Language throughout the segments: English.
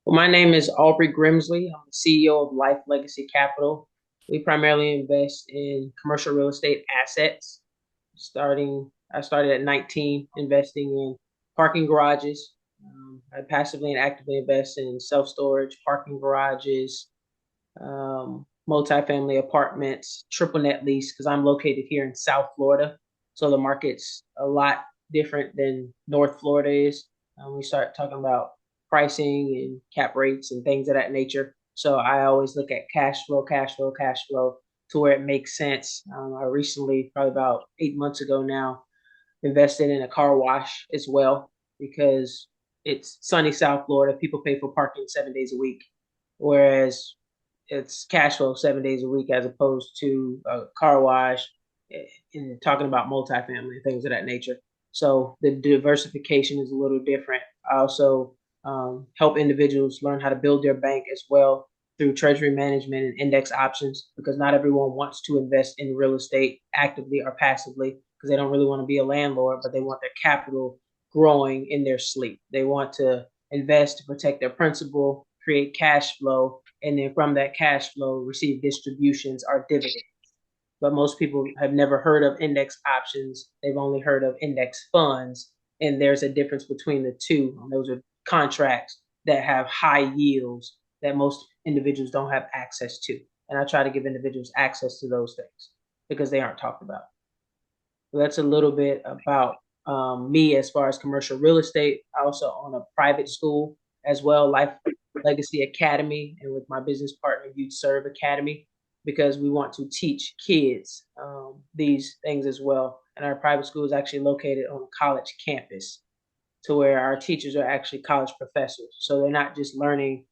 Well, my name is Albrey Grimsley. I'm the CEO of Life Legacy Capital. We primarily invest in commercial real estate assets. I started at 19 investing in parking garages. I passively and actively invest in self-storage, parking garages, multifamily apartments, triple net lease, because I'm located here in South Florida. So the market's a lot different than North Florida is. We start talking about pricing and cap rates and things of that nature. So I always look at cash flow, cash flow, cash flow to where it makes sense. I recently, probably about 8 months ago now, invested in a car wash as well because it's sunny South Florida. People pay for parking 7 days a week, whereas it's cash flow 7 days a week as opposed to a car wash and talking about multifamily things of that nature. So the diversification is a little different. I also help individuals learn how to build their bank as well through treasury management and index options because not everyone wants to invest in real estate actively or passively because they don't really want to be a landlord, but they want their capital growing in their sleep. They want to invest to protect their principal, create cash flow, and then from that cash flow receive distributions or dividends. But most people have never heard of index options. They've only heard of index funds, and there's a difference between the two. Those are contracts that have high yields that most individuals don't have access to. And I try to give individuals access to those things because they aren't talked about. So that's a little bit about me as far as commercial real estate. I also own a private school as well, Life Legacy Academy, and with my business partner, Youth Serve Academy, because we want to teach kids these things as well. And our private school is actually located on a college campus to where our teachers are actually college professors. So they're not just learning,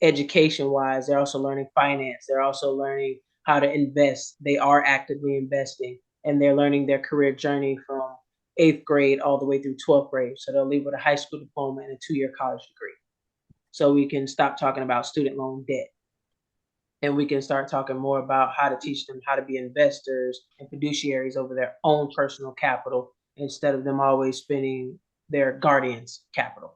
education wise, they're also learning finance. They're also learning how to invest. They are actively investing and they're learning their career journey from eighth grade all the way through 12th grade. So they'll leave with a high school diploma and a 2 year college degree. So we can stop talking about student loan debt and we can start talking more about how to teach them how to be investors and fiduciaries over their own personal capital instead of them always spending their guardian's capital.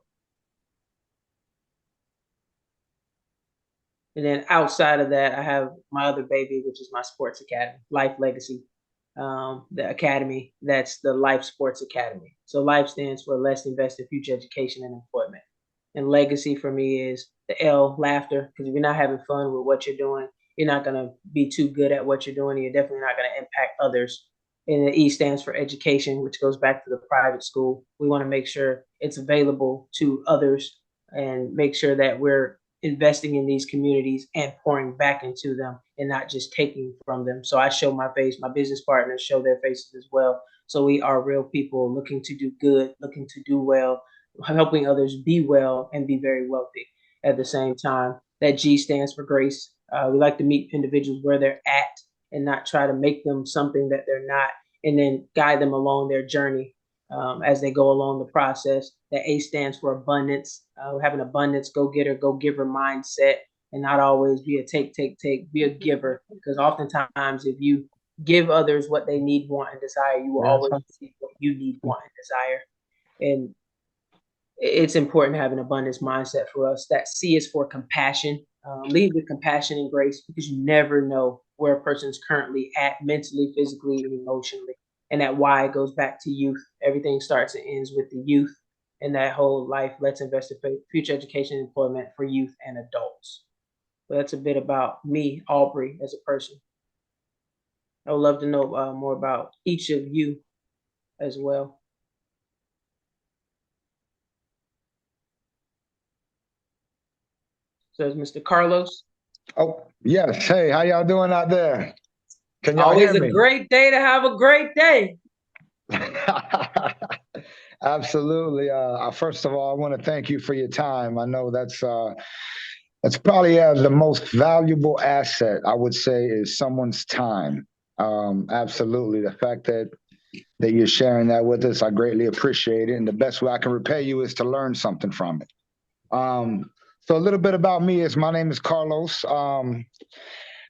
And then outside of that, I have my other baby, which is my sports academy, Life Legacy, the academy. That's the Life Sports Academy. So Life stands for Let's Invest in Future Education and Employment. And legacy for me is the L, laughter, because if you're not having fun with what you're doing, you're not going to be too good at what you're doing. And you're definitely not going to impact others. And the E stands for education, which goes back to the private school. We want to make sure it's available to others and make sure that we're investing in these communities and pouring back into them and not just taking from them. So I show my face, my business partners show their faces as well. So we are real people looking to do good, looking to do well, helping others be well and be very wealthy at the same time. That G stands for grace. We like to meet individuals where they're at and not try to make them something that they're not, and then guide them along their journey as they go along the process. The A stands for abundance. Have an abundance, go getter, go giver mindset, and not always be a take, take, take. Be a giver, because oftentimes if you give others what they need, want, and desire, you will always receive what you need, want, and desire. And it's important to have an abundance mindset for us. That C is for compassion. Lead with compassion and grace because you never know where a person's currently at mentally, physically, and emotionally. And that Y goes back to youth. Everything starts and ends with the youth and that whole life. Let's invest in future education and employment for youth and adults. So that's a bit about me, Aubrey, as a person. I would love to know more about each of you as well. So it's Mr. Carlos. Oh, yes. Hey, how y'all doing out there? Can y'all Always hear a me? great day to have a great day. Absolutely. First of all, I want to thank you for your time. I know that's probably the most valuable asset I would say is someone's time. Absolutely. The fact that you're sharing that with us, I greatly appreciate it. And the best way I can repay you is to learn something from it. So a little bit about me is my name is Carlos.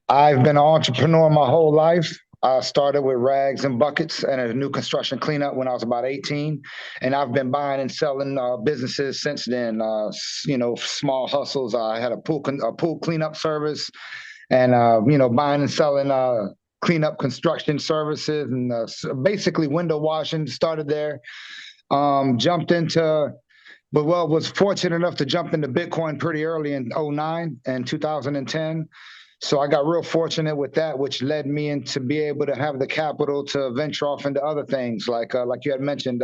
I've been an entrepreneur my whole life. I started with rags and buckets and a new construction cleanup when I was about 18, and I've been buying and selling businesses since then. Small hustles. I had a pool cleanup service, and buying and selling cleanup construction services, and basically window washing. Started there. Jumped into but well, was fortunate enough to jump into Bitcoin pretty early in '09 and 2010. So I got real fortunate with that, which led me into be able to have the capital to venture off into other things, like you had mentioned.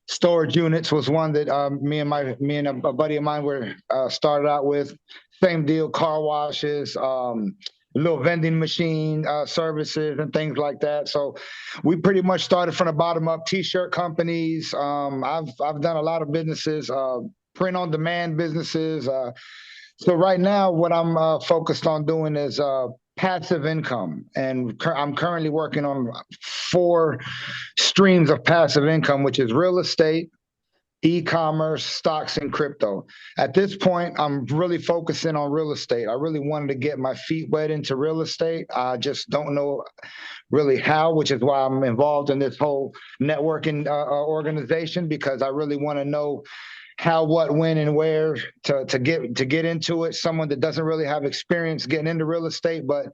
Storage units was one that me and a buddy of mine were started out with. Same deal, car washes, little vending machine services and things like that. So we pretty much started from the bottom up. T-shirt companies. I've done a lot of businesses, print on demand businesses. So right now, what I'm focused on doing is passive income, and I'm currently working on 4 streams of passive income, which is real estate, e-commerce, stocks, and crypto. At this point, I'm really focusing on real estate. I really wanted to get my feet wet into real estate. I just don't know really how, which is why I'm involved in this whole networking organization, because I really want to know how, what, when, and where to get into it. Someone that doesn't really have experience getting into real estate, but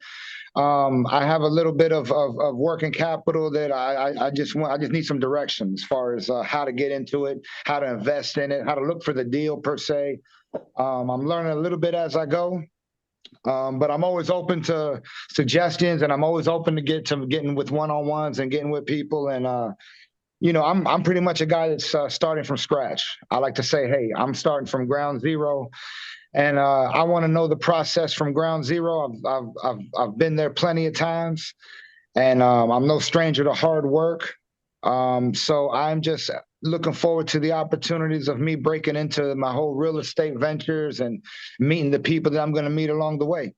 I have a little bit of working capital that I just need some direction as far as how to get into it, how to invest in it, how to look for the deal per se. I'm learning a little bit as I go, but I'm always open to suggestions, and I'm always open to getting with one-on-ones and getting with people. And I'm pretty much a guy that's starting from scratch. I like to say, hey, I'm starting from ground zero, and I want to know the process from ground zero. I've been there plenty of times, and I'm no stranger to hard work. So I'm just looking forward to the opportunities of me breaking into my whole real estate ventures and meeting the people that I'm going to meet along the way.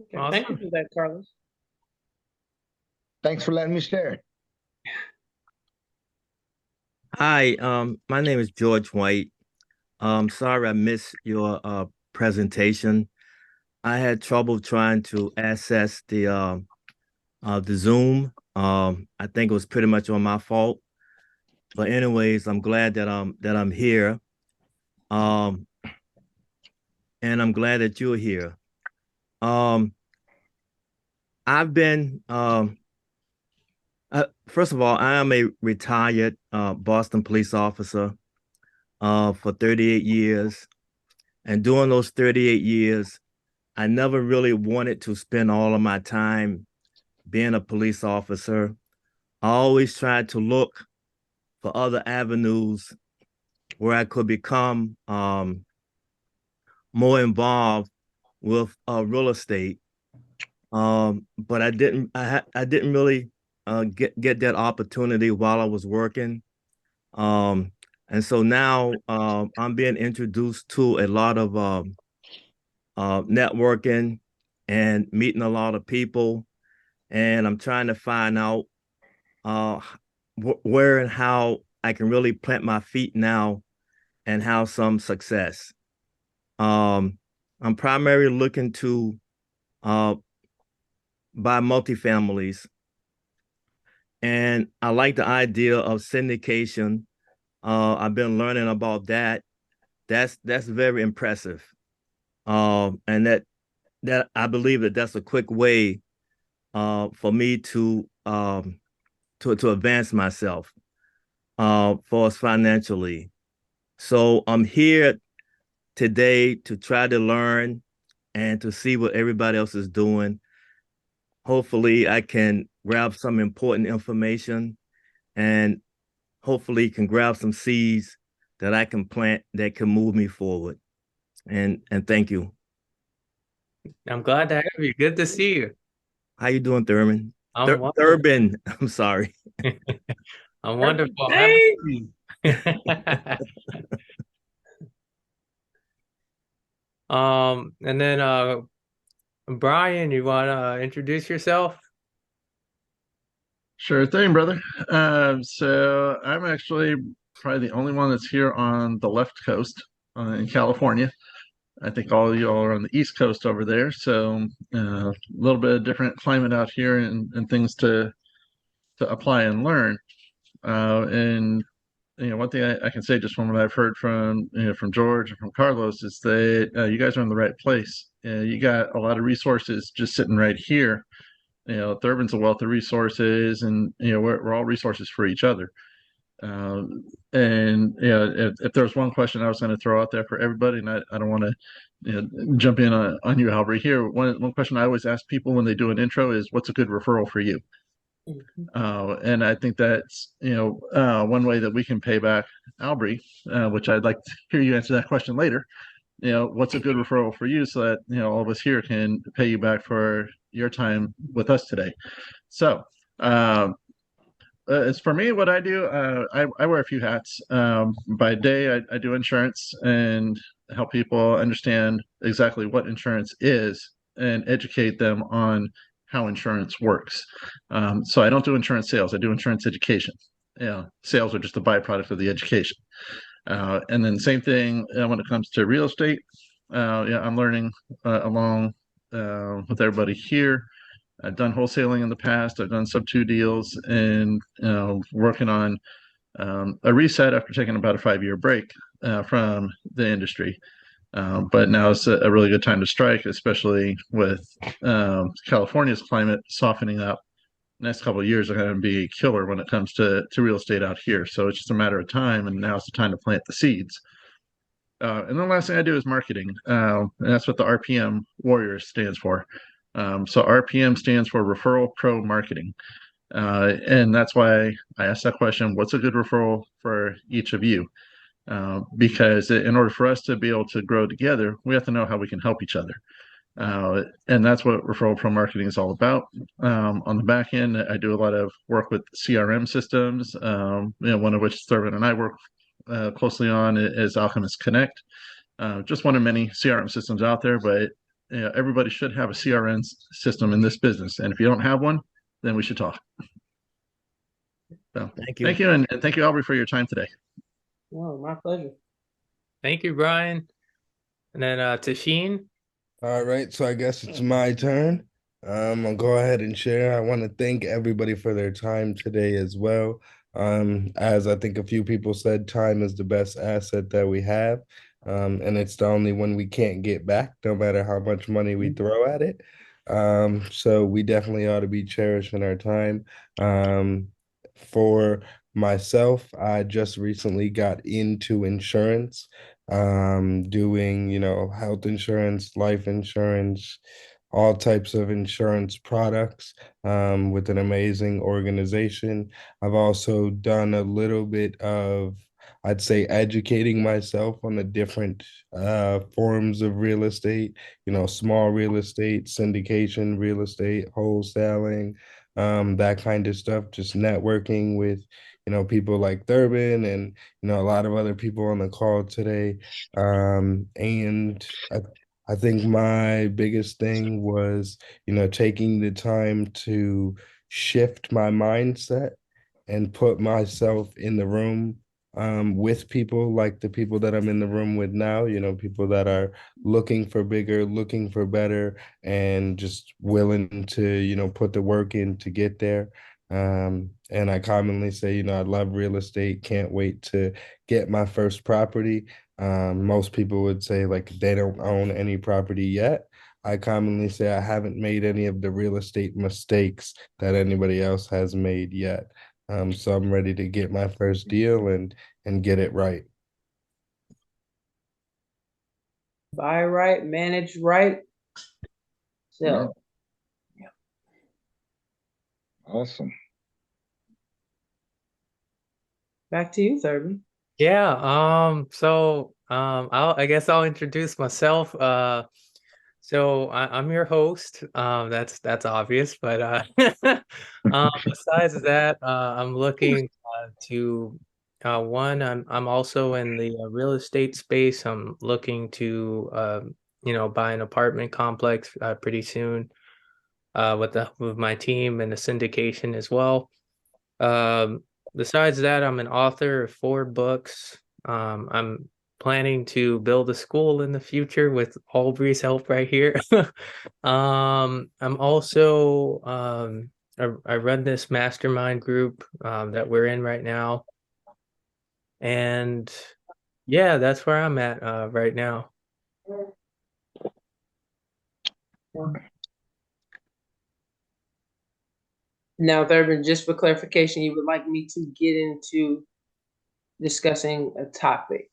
Okay. Awesome. Thank you for that, Carlos. Thanks for letting me share. Hi, my name is George White. Sorry I missed your presentation. I had trouble trying to access the Zoom. I think it was pretty much on my fault. But anyways, I'm glad that I'm here. And I'm glad that you're here. I've been first of all, I am a retired Boston police officer for 38 years. And during those 38 years, I never really wanted to spend all of my time being a police officer. I always tried to look for other avenues where I could become more involved with real estate. But I didn't really get that opportunity while I was working. And so now I'm being introduced to a lot of networking and meeting a lot of people. And I'm trying to find out where and how I can really plant my feet now and have some success. I'm primarily looking to buy multifamilies. And I like the idea of syndication. I've been learning about that. That's very impressive. And that I believe that's a quick way for me to advance myself for us financially. So I'm here today to try to learn and to see what everybody else is doing. Hopefully I can grab some important information, and hopefully can grab some seeds that I can plant that can move me forward. And thank you. I'm glad to have you. Good to see you. How you doing, Thurman? I'm Thurban. I'm sorry. I'm wonderful. And then Brian, you want to introduce yourself? Sure thing, brother. So I'm actually probably the only one that's here on the left coast in California. I think all you all are on the East Coast over there, so a little bit of different climate out here and things to apply and learn. And one thing I can say just from what I've heard from from George and from Carlos is that you guys are in the right place. You got a lot of resources just sitting right here. Thurbin's a wealth of resources, and we're all resources for each other. And if there's one question I was going to throw out there for everybody, and I don't want to jump in on you, Albrey, here. One question I always ask people when they do an intro is, what's a good referral for you? And I think that's one way that we can pay back Albrey, which I'd like to hear you answer that question later. What's a good referral for you, so that all of us here can pay you back for your time with us today. So as for me, what I do, I wear a few hats. By day, I do insurance and help people understand exactly what insurance is and educate them on how insurance works. So I don't do insurance sales. I do insurance education. Sales are just a byproduct of the education. And then same thing when it comes to real estate. I'm learning along with everybody here. I've done wholesaling in the past. I've done sub-2 deals, and working on a reset after taking about a 5-year break from the industry. But now it's a really good time to strike, especially with California's climate softening up. Next couple of years are going to be killer when it comes to real estate out here. So it's just a matter of time, and now it's the time to plant the seeds. And then the last thing I do is marketing, and that's what the RPM Warriors stands for. So RPM stands for Referral Pro Marketing. And that's why I asked that question, what's a good referral for each of you? Because in order for us to be able to grow together, we have to know how we can help each other. And that's what Referral Pro Marketing is all about. On the back end, I do a lot of work with CRM systems, one of which Thurbin and I work closely on is Alchemist Connect. Just one of many CRM systems out there, but everybody should have a CRM system in this business. And if you don't have one, then we should talk. So Thank you. Thank you. And thank you, Albrey, for your time today. Well, my pleasure. Thank you, Brian. And then Tasheen. All right, so I guess it's my turn. I'll go ahead and share. I want to thank everybody for their time today as well. As I think a few people said, time is the best asset that we have. And it's the only one we can't get back, no matter how much money we throw at it. So we definitely ought to be cherishing our time. For myself, I just recently got into insurance, doing, health insurance, life insurance, all types of insurance products, with an amazing organization. I've also done a little bit of, I'd say, educating myself on the different forms of real estate, small real estate, syndication real estate, wholesaling, that kind of stuff, just networking with, people like Thurbin and, a lot of other people on the call today. And I think my biggest thing was, taking the time to shift my mindset and put myself in the room with people like the people that I'm in the room with now, people that are looking for bigger, looking for better, and just willing to, put the work in to get there. And I commonly say, I love real estate, can't wait to get my first property. Most people would say like they don't own any property yet. I commonly say I haven't made any of the real estate mistakes that anybody else has made yet. So I'm ready to get my first deal and get it right. Buy right, manage right, sell. Awesome. Back to you, Thurbin. Yeah, I guess I'll introduce myself. So I'm your host. That's obvious, but besides that, I'm looking to I'm also in the real estate space. I'm looking to buy an apartment complex pretty soon with my team and the syndication as well. Besides that, I'm an author of 4 books. I'm planning to build a school in the future with Albrey's help right here. I'm also I run this mastermind group that we're in right now, and yeah, that's where I'm at right now. Now, Thurman, just for clarification, you would like me to get into discussing a topic.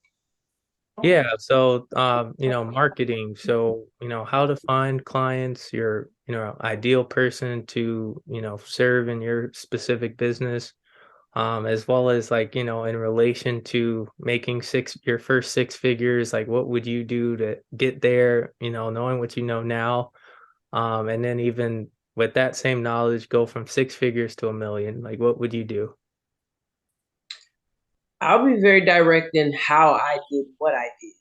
Yeah, so marketing. So, how to find clients, your, ideal person to, serve in your specific business, as well as like, in relation to making your first six figures, like what would you do to get there, knowing what you know now, and then even with that same knowledge, go from six figures to 1 million. Like, what would you do? I'll be very direct in how I did what I did.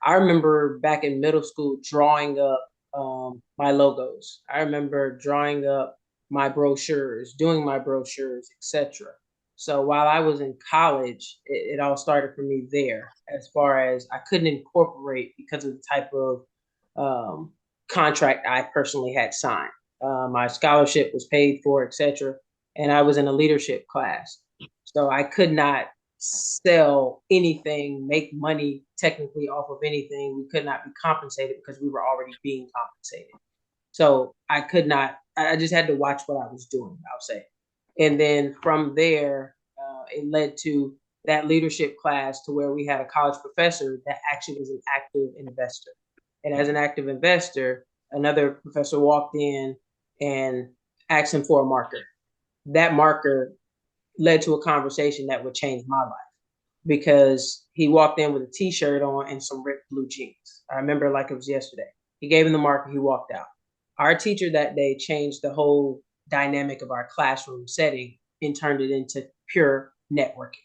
I remember back in middle school drawing up my logos. I remember drawing up my brochures, doing my brochures, etc. So while I was in college, it all started for me there. As far as I couldn't incorporate because of the type of contract I personally had signed. My scholarship was paid for, etc., and I was in a leadership class. So I could not sell anything, make money technically off of anything. We could not be compensated because we were already being compensated. So I could not, I just had to watch what I was doing, I'll say. And then from there, it led to that leadership class to where we had a college professor that actually was an active investor. And as an active investor, another professor walked in and asked him for a marker. That marker led to a conversation that would change my life because he walked in with a t-shirt on and some ripped blue jeans. I remember like it was yesterday. He gave him the marker, he walked out. Our teacher that day changed the whole dynamic of our classroom setting and turned it into pure networking.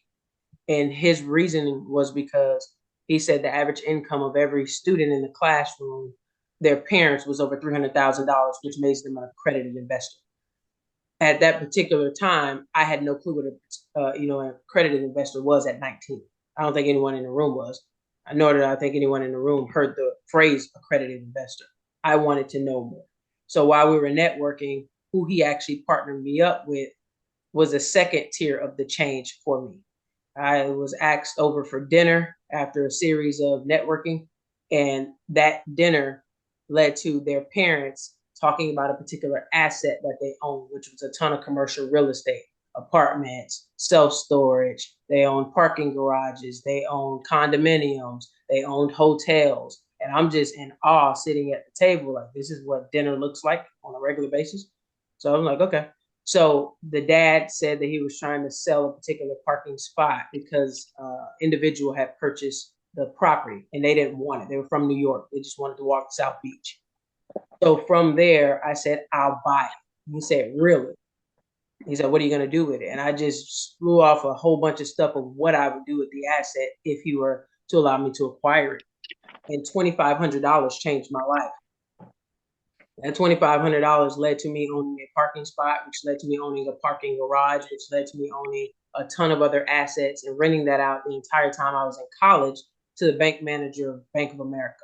And his reasoning was because he said the average income of every student in the classroom, their parents was over $300,000, which makes them an accredited investor. At that particular time, I had no clue what an accredited investor was at 19. I don't think anyone in the room was. Nor did I think anyone in the room heard the phrase accredited investor. I wanted to know more. So while we were networking, who he actually partnered me up with was a second tier of the change for me. I was asked over for dinner after a series of networking, and that dinner led to their parents talking about a particular asset that they own, which was a ton of commercial real estate, apartments, self-storage. They owned parking garages. They owned condominiums. They owned hotels. And I'm just in awe sitting at the table, like, this is what dinner looks like on a regular basis. So I'm like, okay. So the dad said that he was trying to sell a particular parking spot because individual had purchased the property and they didn't want it. They were from New York. They just wanted to walk to South Beach. So from there, I said, I'll buy it. He said, really? He said, what are you going to do with it? And I just flew off a whole bunch of stuff of what I would do with the asset if he were to allow me to acquire it. And $2,500 changed my life. That $2,500 led to me owning a parking spot, which led to me owning a parking garage, which led to me owning a ton of other assets and renting that out the entire time I was in college to the bank manager of Bank of America.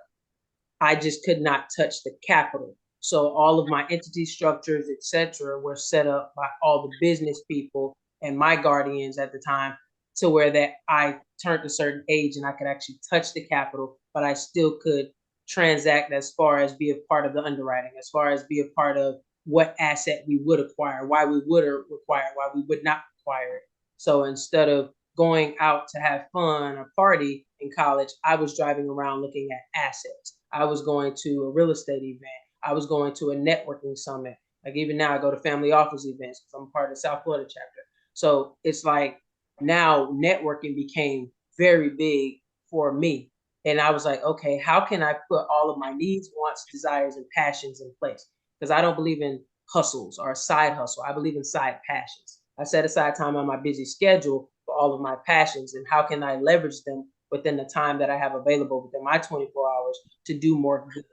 I just could not touch the capital. So all of my entity structures, etc., were set up by all the business people and my guardians at the time to where that I turned a certain age and I could actually touch the capital, but I still could transact as far as be a part of the underwriting, as far as be a part of what asset we would acquire, why we would acquire, why we would not acquire it. So instead of going out to have fun or party in college, I was driving around looking at assets. I was going to a real estate event. I was going to a networking summit. Like even now I go to family office events because I'm part of the South Florida chapter. So it's like now networking became very big for me. And I was like, okay, how can I put all of my needs, wants, desires, and passions in place? Because I don't believe in hustles or a side hustle. I believe in side passions. I set aside time on my busy schedule for all of my passions and how can I leverage them within the time that I have available within my 24 hours to do more good.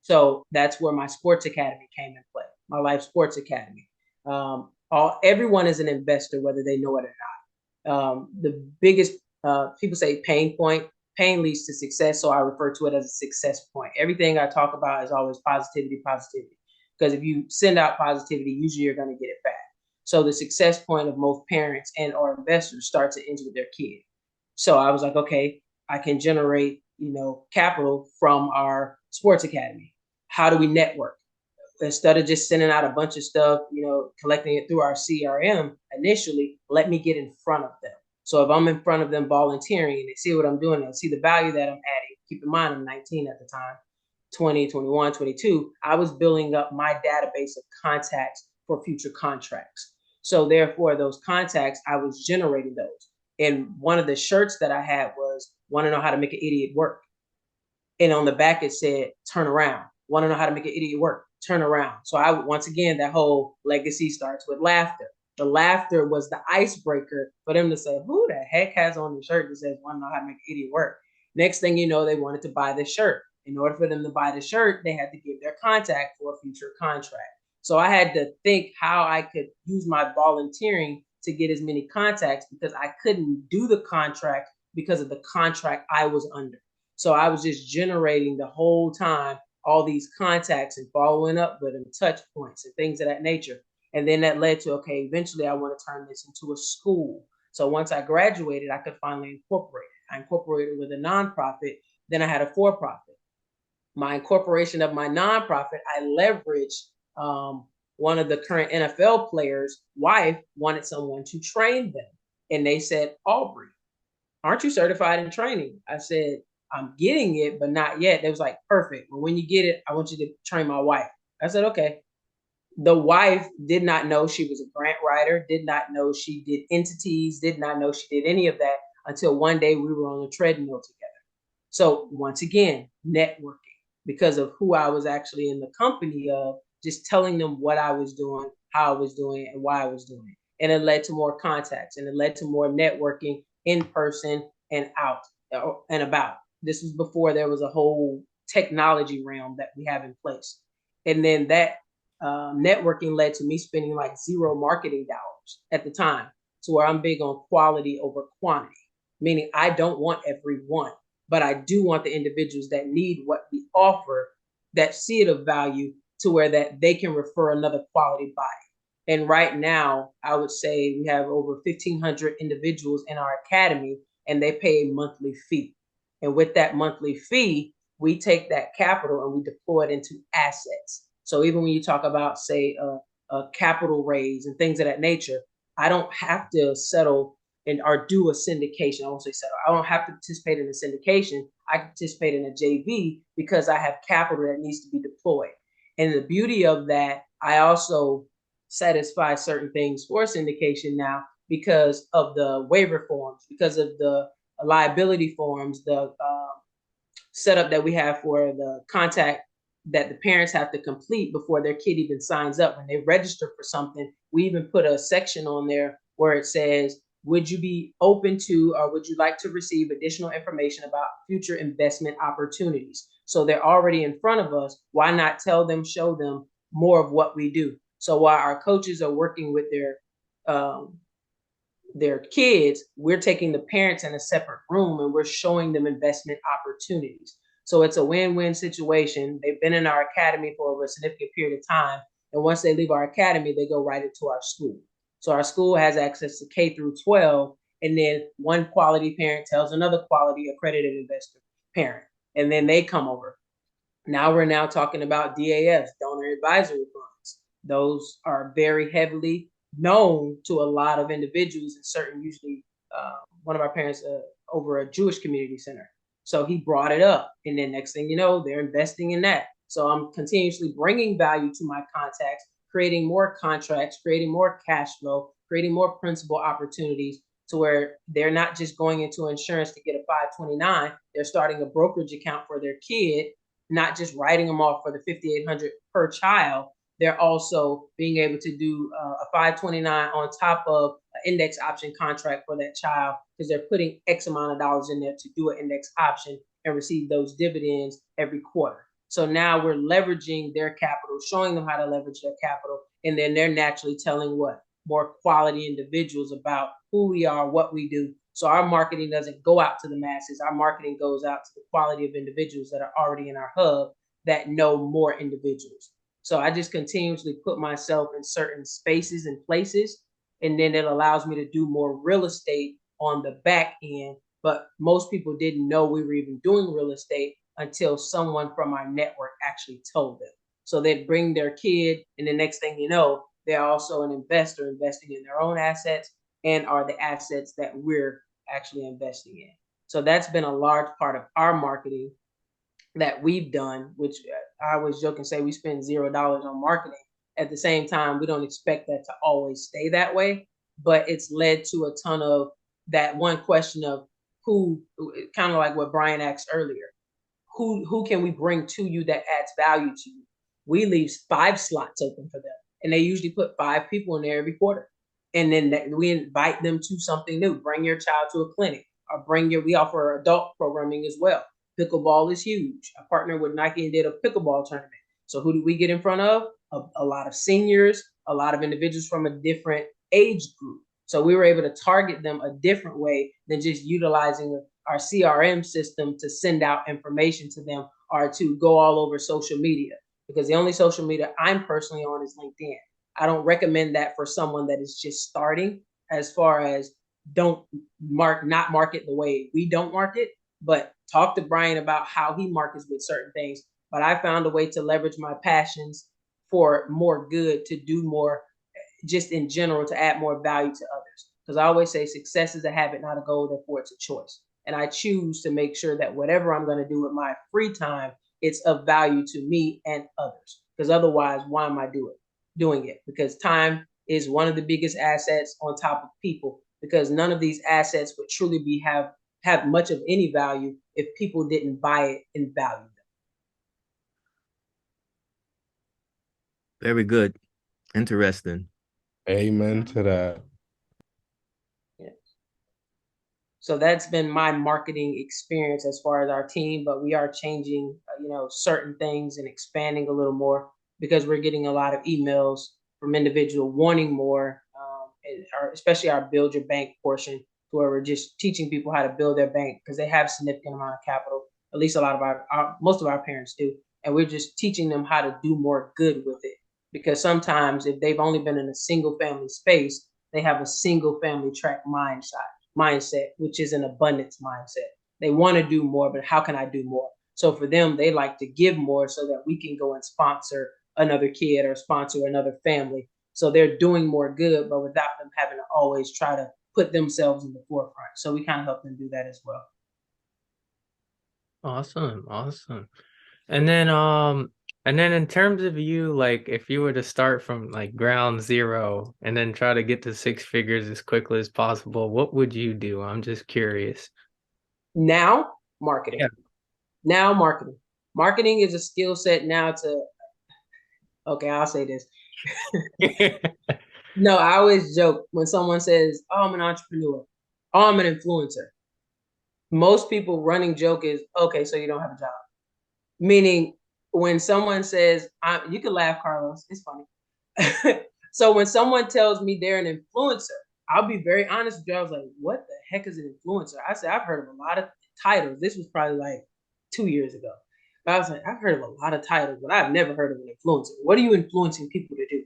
So that's where my sports academy came in play, my life sports academy. Everyone is an investor, whether they know it or not. The biggest, people say pain point. pain leads to success, so I refer to it as a success point. Everything I talk about is always positivity, positivity. Because if you send out positivity, usually you're going to get it back. So the success point of most parents and or investors starts and ends with their kid. So I was like, okay, I can generate, capital from our sports academy. How do we network? Instead of just sending out a bunch of stuff, collecting it through our CRM initially, let me get in front of them. So if I'm in front of them volunteering and they see what I'm doing, they see the value that I'm adding. Keep in mind, I'm 19 at the time, 20, 21, 22. I was building up my database of contacts for future contracts. So therefore, those contacts, I was generating those. And one of the shirts that I had was, want to know how to make an idiot work. And on the back, it said, turn around. Want to know how to make an idiot work? Turn around. So once again, that whole legacy starts with laughter. The laughter was the icebreaker for them to say, who the heck has on the shirt that says, want to know how to make an idiot work? Next thing you know, they wanted to buy the shirt. In order for them to buy the shirt, they had to give their contact for a future contract. So I had to think how I could use my volunteering to get as many contacts, because I couldn't do the contract because of the contract I was under. So I was just generating the whole time all these contacts and following up with them, touch points and things of that nature. And then that led to, okay, eventually I want to turn this into a school. So once I graduated, I could finally incorporate it. I incorporated with a nonprofit. Then I had a for-profit. My incorporation of my nonprofit, I leveraged one of the current NFL players' wife wanted someone to train them. And they said, Albrey, aren't you certified in training? I said, I'm getting it, but not yet. They was like, perfect. Well, when you get it, I want you to train my wife. I said, okay. The wife did not know she was a grant writer, did not know she did entities, did not know she did any of that until one day we were on a treadmill together. So once again, networking, because of who I was actually in the company of, just telling them what I was doing, how I was doing it, and why I was doing it. And it led to more contacts, and it led to more networking in person and out and about. This was before there was a whole technology realm that we have in place. And then that networking led to me spending like zero marketing dollars at the time, to where I'm big on quality over quantity, meaning I don't want everyone, but I do want the individuals that need what we offer, that see it of value, to where that they can refer another quality body. And right now, I would say we have over 1,500 individuals in our academy, and they pay a monthly fee. And with that monthly fee, we take that capital and we deploy it into assets. So even when you talk about, say, a capital raise and things of that nature, I don't have to settle or do a syndication. I won't say settle. I don't have to participate in a syndication. I can participate in a JV because I have capital that needs to be deployed. And the beauty of that, I also satisfy certain things for syndication now because of the waiver forms, because of the liability forms, the setup that we have for the contact that the parents have to complete before their kid even signs up. When they register for something, we even put a section on there where it says, would you be open to, or would you like to receive additional information about future investment opportunities? So they're already in front of us. Why not tell them, show them more of what we do? So while our coaches are working with their kids, we're taking the parents in a separate room and we're showing them investment opportunities. So it's a win-win situation. They've been in our academy for over a significant period of time. And once they leave our academy, they go right into our school. So our school has access to K through 12. And then one quality parent tells another quality accredited investor parent. And then they come over. Now we're talking about DAFs, donor advisory funds. Those are very heavily known to a lot of individuals in certain, usually one of our parents over a Jewish community center. So he brought it up. And then next thing you know, they're investing in that. So I'm continuously bringing value to my contacts, creating more contracts, creating more cash flow, creating more principal opportunities, to where they're not just going into insurance to get a 529. They're starting a brokerage account for their kid, not just writing them off for the $5,800 per child. They're also being able to do a 529 on top of an index option contract for that child, because they're putting X amount of dollars in there to do an index option and receive those dividends every quarter. So now we're leveraging their capital, showing them how to leverage their capital, and then they're naturally telling more quality individuals about who we are, what we do, So our marketing doesn't go out to the masses. Our marketing goes out to the quality of individuals that are already in our hub that know more individuals. So I just continuously put myself in certain spaces and places, and then it allows me to do more real estate on the back end. But most people didn't know we were even doing real estate until someone from our network actually told them. So they'd bring their kid, and the next thing you know, they're also an investor investing in their own assets and are the assets that we're actually investing in. So that's been a large part of our marketing that we've done, which I always joke and say we spend $0 on marketing. At the same time, we don't expect that to always stay that way, but it's led to a ton of that one question of who, kind of like what Brian asked earlier, who can we bring to you that adds value to you? We leave 5 slots open for them, and they usually put 5 people in there every quarter. And then we invite them to something new. Bring your child to a clinic, or we offer adult programming as well. Pickleball is huge. I partnered with Nike and did a pickleball tournament. So who do we get in front of? A lot of seniors, a lot of individuals from a different age group. So we were able to target them a different way than just utilizing our CRM system to send out information to them or to go all over social media. Because the only social media I'm personally on is LinkedIn. I don't recommend that for someone that is just starting, as far as not market the way we don't market, but talk to Brian about how he markets with certain things. But I found a way to leverage my passions for more good, to do more just in general, to add more value to others. Because I always say success is a habit, not a goal, therefore it's a choice. And I choose to make sure that whatever I'm going to do with my free time, it's of value to me and others. Because otherwise, why am I doing it? Because time is one of the biggest assets on top of people, because none of these assets would truly have much of any value if people didn't buy it and value them. Very good. Interesting. Amen to that. Yeah. So that's been my marketing experience as far as our team, but we are changing, certain things and expanding a little more, because we're getting a lot of emails from individuals wanting more, especially our build your bank portion, where we're just teaching people how to build their bank, because they have significant amount of capital. At least a lot of most of our parents do. And we're just teaching them how to do more good with it. Because sometimes if they've only been in a single family space, they have a single family track mindset, which is an abundance mindset. They want to do more, but how can I do more? So for them, they like to give more so that we can go and sponsor another kid or sponsor another family. So they're doing more good, but without them having to always try to put themselves in the forefront. So we kind of help them do that as well. Awesome. And then in terms of you, like if you were to start from like ground zero and then try to get to 6 figures as quickly as possible, what would you do? I'm just curious. Now, marketing. Yeah. Now, marketing. Marketing is a skill set now okay, I'll say this. No, I always joke when someone says, "Oh, I'm an entrepreneur. Oh, I'm an influencer." Most people running joke is, "Okay, so you don't have a job." Meaning, when someone says, you can laugh, Carlos, it's funny. So when someone tells me they're an influencer, I'll be very honest with you. I was like, what the heck is an influencer? I said, I've heard of a lot of titles. This was probably like 2 years ago. But I was like, I've heard of a lot of titles, but I've never heard of an influencer. What are you influencing people to do?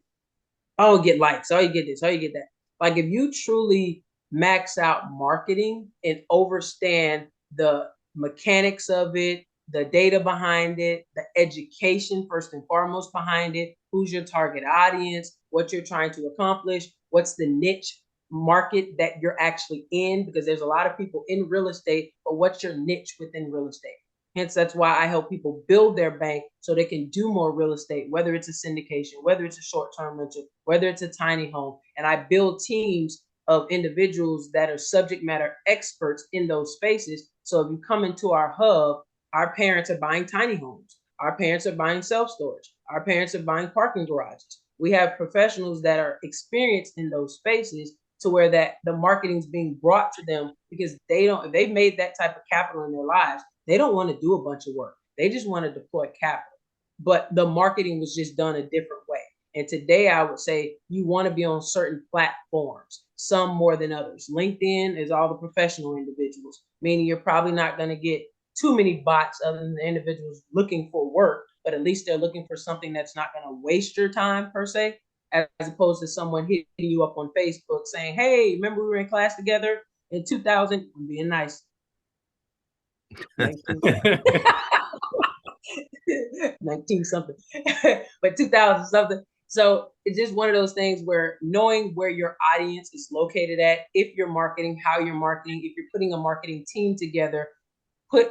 Oh, get likes. Oh, you get this. Oh, you get that. Like, if you truly max out marketing and understand the mechanics of it, the data behind it, the education first and foremost behind it, who's your target audience, what you're trying to accomplish, what's the niche market that you're actually in, because there's a lot of people in real estate, but what's your niche within real estate? Hence, that's why I help people build their bank so they can do more real estate, whether it's a syndication, whether it's a short-term rental, whether it's a tiny home. And I build teams of individuals that are subject matter experts in those spaces. So if you come into our hub, our parents are buying tiny homes. Our parents are buying self-storage. Our parents are buying parking garages. We have professionals that are experienced in those spaces, to where that the marketing is being brought to them, because if they've made that type of capital in their lives, they don't want to do a bunch of work. They just want to deploy capital. But the marketing was just done a different way. And today I would say you want to be on certain platforms. some more than others. LinkedIn is all the professional individuals, meaning you're probably not going to get too many bots other than the individuals looking for work, but at least they're looking for something that's not going to waste your time per se, as opposed to someone hitting you up on Facebook saying, hey, remember we were in class together in 2000? I'm being nice. 19 something, but 2000 something. So it's just one of those things where knowing where your audience is located at, if you're marketing, how you're marketing, if you're putting a marketing team together,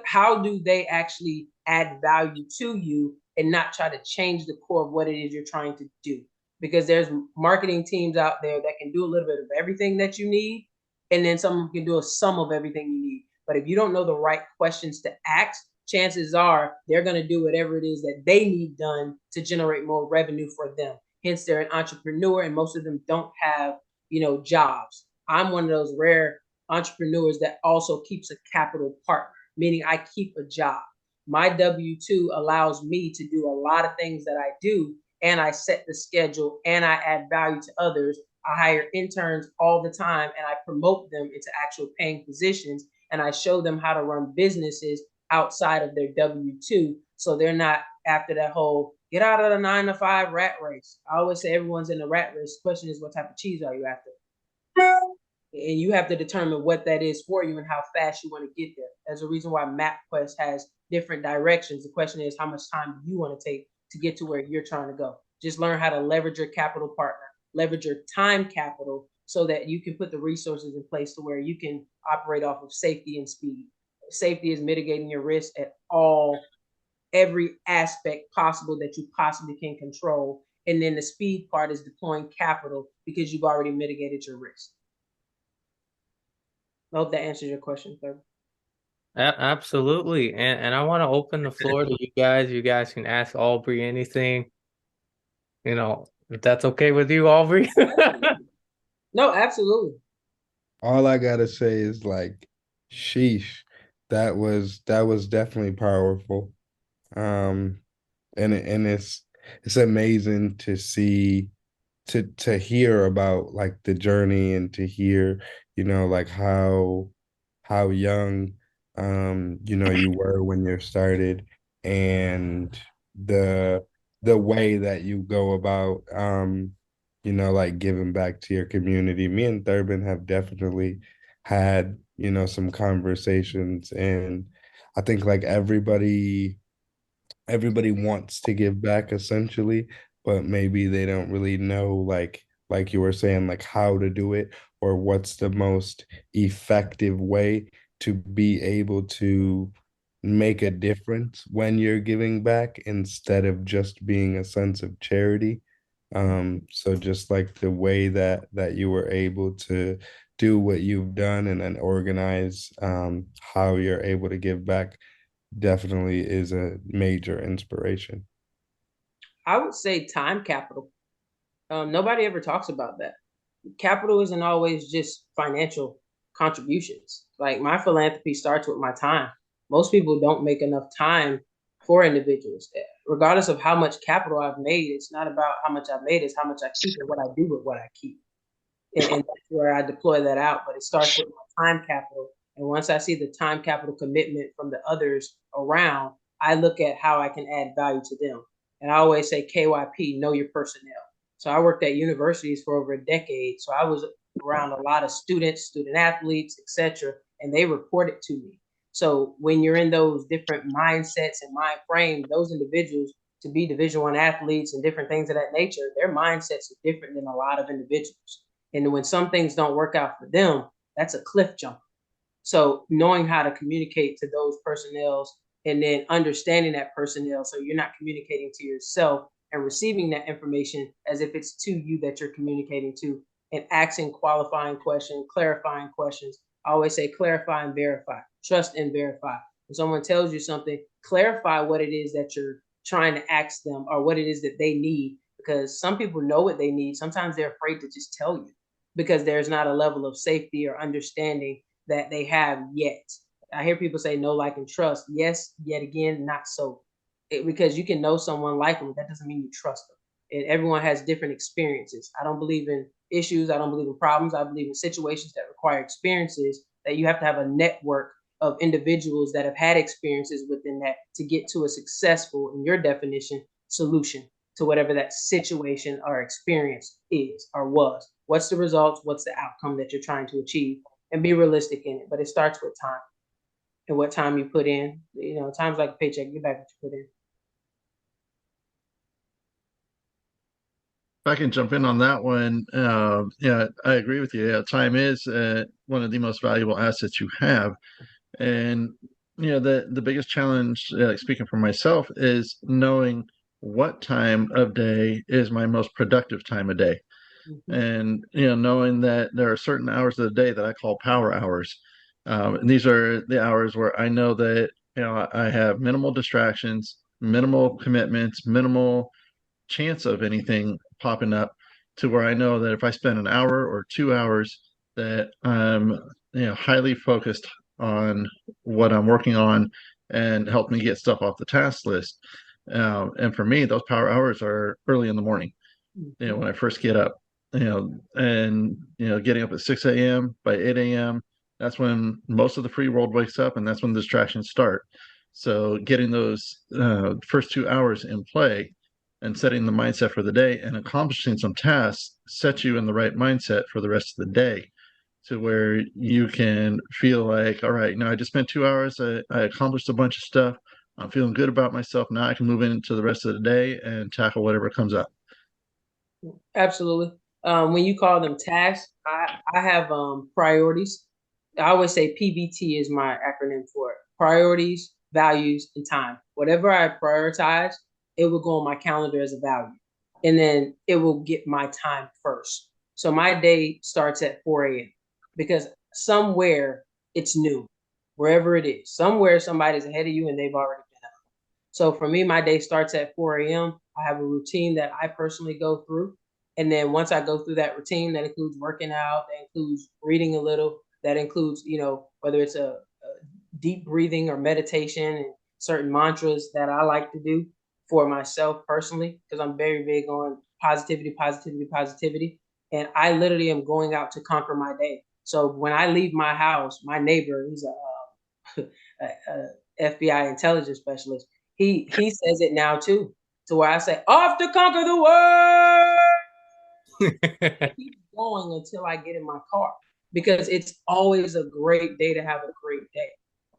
how do they actually add value to you and not try to change the core of what it is you're trying to do. Because there's marketing teams out there that can do a little bit of everything that you need, and then someone can do a sum of everything you need. But if you don't know the right questions to ask, chances are they're going to do whatever it is that they need done to generate more revenue for them. Hence, they're an entrepreneur, and most of them don't have, jobs. I'm one of those rare entrepreneurs that also keeps a capital partner, meaning I keep a job. My W-2 allows me to do a lot of things that I do, and I set the schedule, and I add value to others. I hire interns all the time, and I promote them into actual paying positions, and I show them how to run businesses outside of their W-2, so they're not after that whole get out of the 9-to-5 rat race. I always say everyone's in the rat race. The question is, what type of cheese are you after? And you have to determine what that is for you and how fast you want to get there. There's a reason why MapQuest has different directions. The question is, how much time do you want to take to get to where you're trying to go? Just learn how to leverage your capital partner, leverage your time capital, so that you can put the resources in place to where you can operate off of safety and speed. Safety is mitigating your risk at every aspect possible that you possibly can control. And then the speed part is deploying capital because you've already mitigated your risk. I hope that answers your question, sir. Absolutely. And I want to open the floor to you guys. You guys can ask Albrey anything, if that's okay with you, Albrey. No, absolutely. All I gotta say is like, sheesh, that was definitely powerful. And it's amazing to see, to hear about like the journey, and to hear, like how young you were when you started, and the way that you go about like giving back to your community. Me and Thurban have definitely had, some conversations, and I think like everybody wants to give back essentially, but maybe they don't really know, like you were saying, like how to do it, or what's the most effective way to be able to make a difference when you're giving back, instead of just being a sense of charity. So just like the way that you were able to do what you've done, and then organize how you're able to give back, definitely is a major inspiration. I would say time capital. Nobody ever talks about that. Capital isn't always just financial contributions. Like my philanthropy starts with my time. Most people don't make enough time for individuals. Regardless of how much capital I've made, it's not about how much I've made, it's how much I keep and what I do with what I keep. And that's where I deploy that out. But it starts with my time capital. And once I see the time capital commitment from the others around, I look at how I can add value to them. And I always say KYP, know your personnel. So I worked at universities for over a decade. So I was around a lot of students, student athletes, etc., and they reported to me. So when you're in those different mindsets and mind frames, those individuals, to be Division I athletes and different things of that nature, their mindsets are different than a lot of individuals. And when some things don't work out for them, that's a cliff jump. So knowing how to communicate to those personnels, and then understanding that personnel, so you're not communicating to yourself and receiving that information as if it's to you that you're communicating to, and asking qualifying questions, clarifying questions. I always say clarify and verify, trust and verify. When someone tells you something, clarify what it is that you're trying to ask them, or what it is that they need, because some people know what they need. Sometimes they're afraid to just tell you because there's not a level of safety or understanding that they have yet. I hear people say no, like, and trust. Yes, yet again, not so. Because you can know someone, like them, that doesn't mean you trust them. and everyone has different experiences. I don't believe in issues. I don't believe in problems. I believe in situations that require experiences, that you have to have a network of individuals that have had experiences within that to get to a successful, in your definition, solution to whatever that situation or experience is or was. What's the results? What's the outcome that you're trying to achieve? And be realistic in it. But it starts with time and what time you put in. You know, time's like a paycheck. Get back what you put in. If I can jump in on that one, yeah, I agree with you. Yeah, time is one of the most valuable assets you have, and the biggest challenge, like speaking for myself, is knowing what time of day is my most productive time of day. Mm-hmm. And knowing that there are certain hours of the day that I call power hours. And these are the hours where I know that I have minimal distractions, minimal commitments, minimal chance of anything popping up, to where I know that if I spend an hour or 2 hours, that I'm highly focused on what I'm working on and help me get stuff off the task list. And for me, those power hours are early in the morning. When I first get up, and getting up at 6 a.m. by 8 a.m. That's when most of the free world wakes up, and that's when the distractions start. So getting those first 2 hours in play and setting the mindset for the day and accomplishing some tasks sets you in the right mindset for the rest of the day, to where you can feel like, all right, now I just spent 2 hours, I accomplished a bunch of stuff, I'm feeling good about myself. Now I can move into the rest of the day and tackle whatever comes up. Absolutely. When you call them tasks, I have priorities. I always say PVT is my acronym for it. Priorities, values, and time. Whatever I prioritize, it will go on my calendar as a value. And then it will get my time first. So my day starts at 4 a.m. because somewhere it's new, wherever it is. Somewhere somebody's ahead of you and they've already been up. So for me, my day starts at 4 a.m. I have a routine that I personally go through. And then once I go through that routine, that includes working out, that includes reading a little, that includes, whether it's a deep breathing or meditation and certain mantras that I like to do for myself personally, because I'm very big on positivity, positivity, positivity. And I literally am going out to conquer my day. So when I leave my house, my neighbor, who's a FBI intelligence specialist, he says it now too, to where I say, off to conquer the world. Keep going until I get in my car, because it's always a great day to have a great day.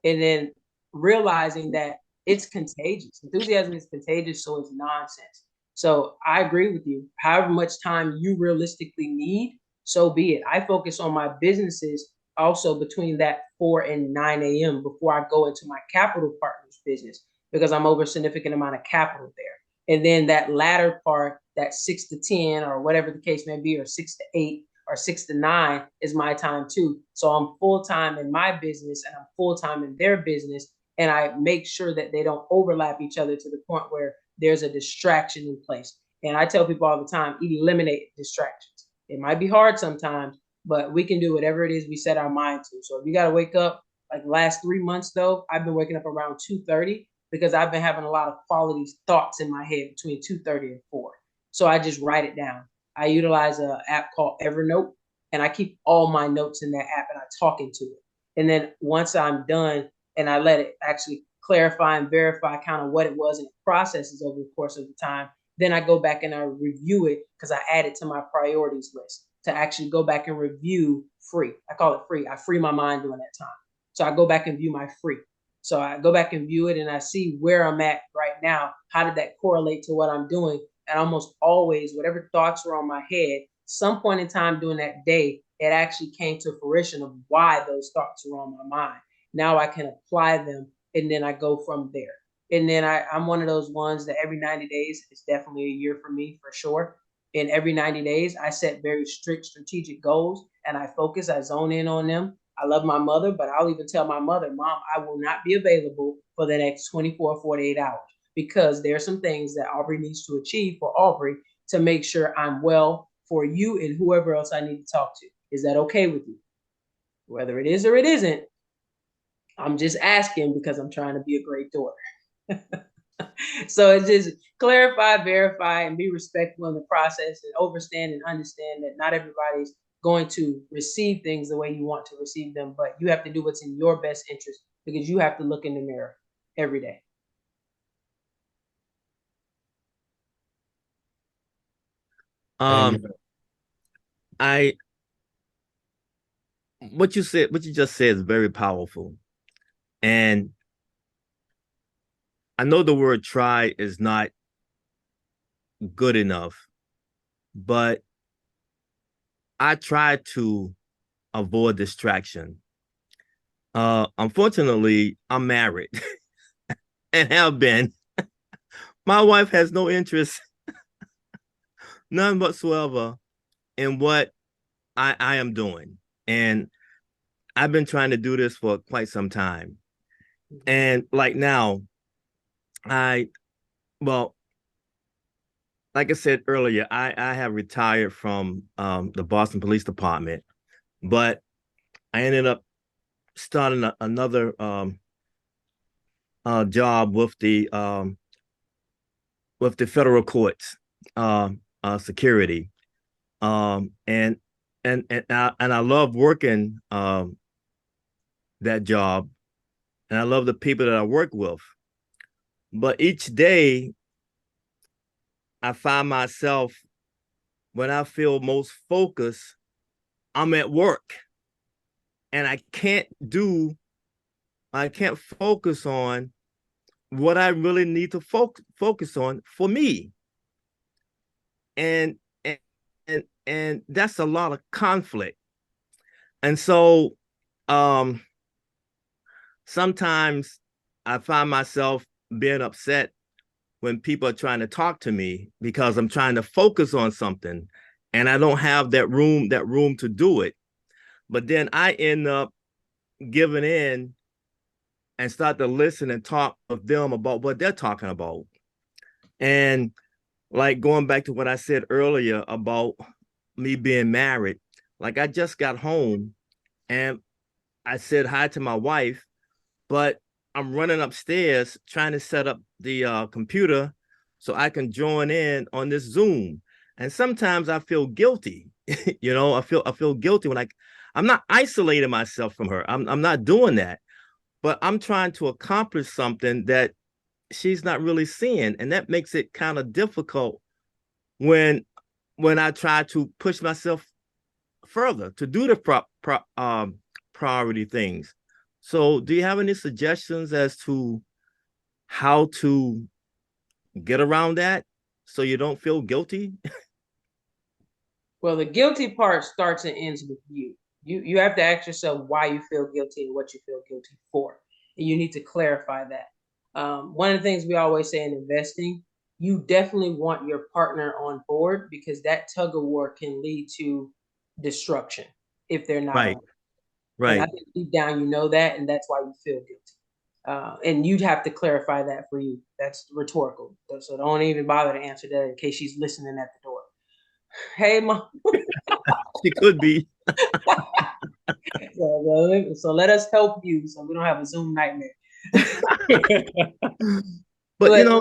And then realizing that it's contagious. Enthusiasm is contagious, so it's nonsense. So I agree with you. However much time you realistically need, so be it. I focus on my businesses also between that 4 and 9 a.m. before I go into my capital partners business, because I'm over a significant amount of capital there. And then that latter part, that 6 to 10 or whatever the case may be, or 6 to 8 or 6 to 9 is my time too. So I'm full time in my business and I'm full time in their business. And I make sure that they don't overlap each other to the point where there's a distraction in place. And I tell people all the time, eliminate distractions. It might be hard sometimes, but we can do whatever it is we set our mind to. So if you got to wake up, like the last 3 months though, I've been waking up around 2:30 because I've been having a lot of quality thoughts in my head between 2:30 and 4. So I just write it down. I utilize an app called Evernote, and I keep all my notes in that app and I talk into it. And then once I'm done and I let it actually clarify and verify kind of what it was and it processes over the course of the time, then I go back and I review it, because I add it to my priorities list to actually go back and review free. I call it free. I free my mind during that time. So I go back and view my free. So I go back and view it and I see where I'm at right now. How did that correlate to what I'm doing? And almost always, whatever thoughts were on my head, some point in time during that day, it actually came to fruition of why those thoughts were on my mind. Now I can apply them, and then I go from there. And then I'm one of those ones that every 90 days is definitely a year for me, for sure. And every 90 days, I set very strict strategic goals and I focus, I zone in on them. I love my mother, but I'll even tell my mother, Mom, I will not be available for the next 24, 48 hours, because there are some things that Aubrey needs to achieve for Aubrey to make sure I'm well for you and whoever else I need to talk to. Is that okay with you? Whether it is or it isn't, I'm just asking because I'm trying to be a great daughter. So it's just clarify, verify, and be respectful in the process, and understand that not everybody's going to receive things the way you want to receive them, but you have to do what's in your best interest because you have to look in the mirror every day. Um, I what you just said is very powerful, and I know the word try is not good enough, but I try to avoid distraction. Unfortunately, I'm married and have been. My wife has no interest, none whatsoever, in what I am doing. And I've been trying to do this for quite some time. And like now, I, well, like I said earlier, I have retired from the Boston Police Department, but I ended up starting another job with the federal courts, security, and I love working that job, and I love the people that I work with. But each day, I find myself when I feel most focused, I'm at work, and I can't focus on what I really need to focus on for me, and and that's a lot of conflict. And so, um, sometimes I find myself being upset when people are trying to talk to me because I'm trying to focus on something and I don't have that room to do it. But then I end up giving in and start to listen and talk with them about what they're talking about. And like going back to what I said earlier about me being married, like I just got home and I said hi to my wife, but I'm running upstairs trying to set up the computer so I can join in on this Zoom. And sometimes I feel guilty. I feel guilty when I'm not isolating myself from her. I'm not doing that, but I'm trying to accomplish something that she's not really seeing, and that makes it kind of difficult when I try to push myself further to do the priority things. So, do you have any suggestions as to how to get around that so you don't feel guilty? Well, the guilty part starts and ends with you. You have to ask yourself why you feel guilty and what you feel guilty for, and you need to clarify that. One of the things we always say in investing, you definitely want your partner on board because that tug of war can lead to destruction if they're not Right, on. And I right. think deep down you know that, and that's why you feel guilty. And you'd have to clarify that for you. That's rhetorical, so don't even bother to answer that in case she's listening at the door. Hey, mom. She could be. So let us help you so we don't have a Zoom nightmare. But But no,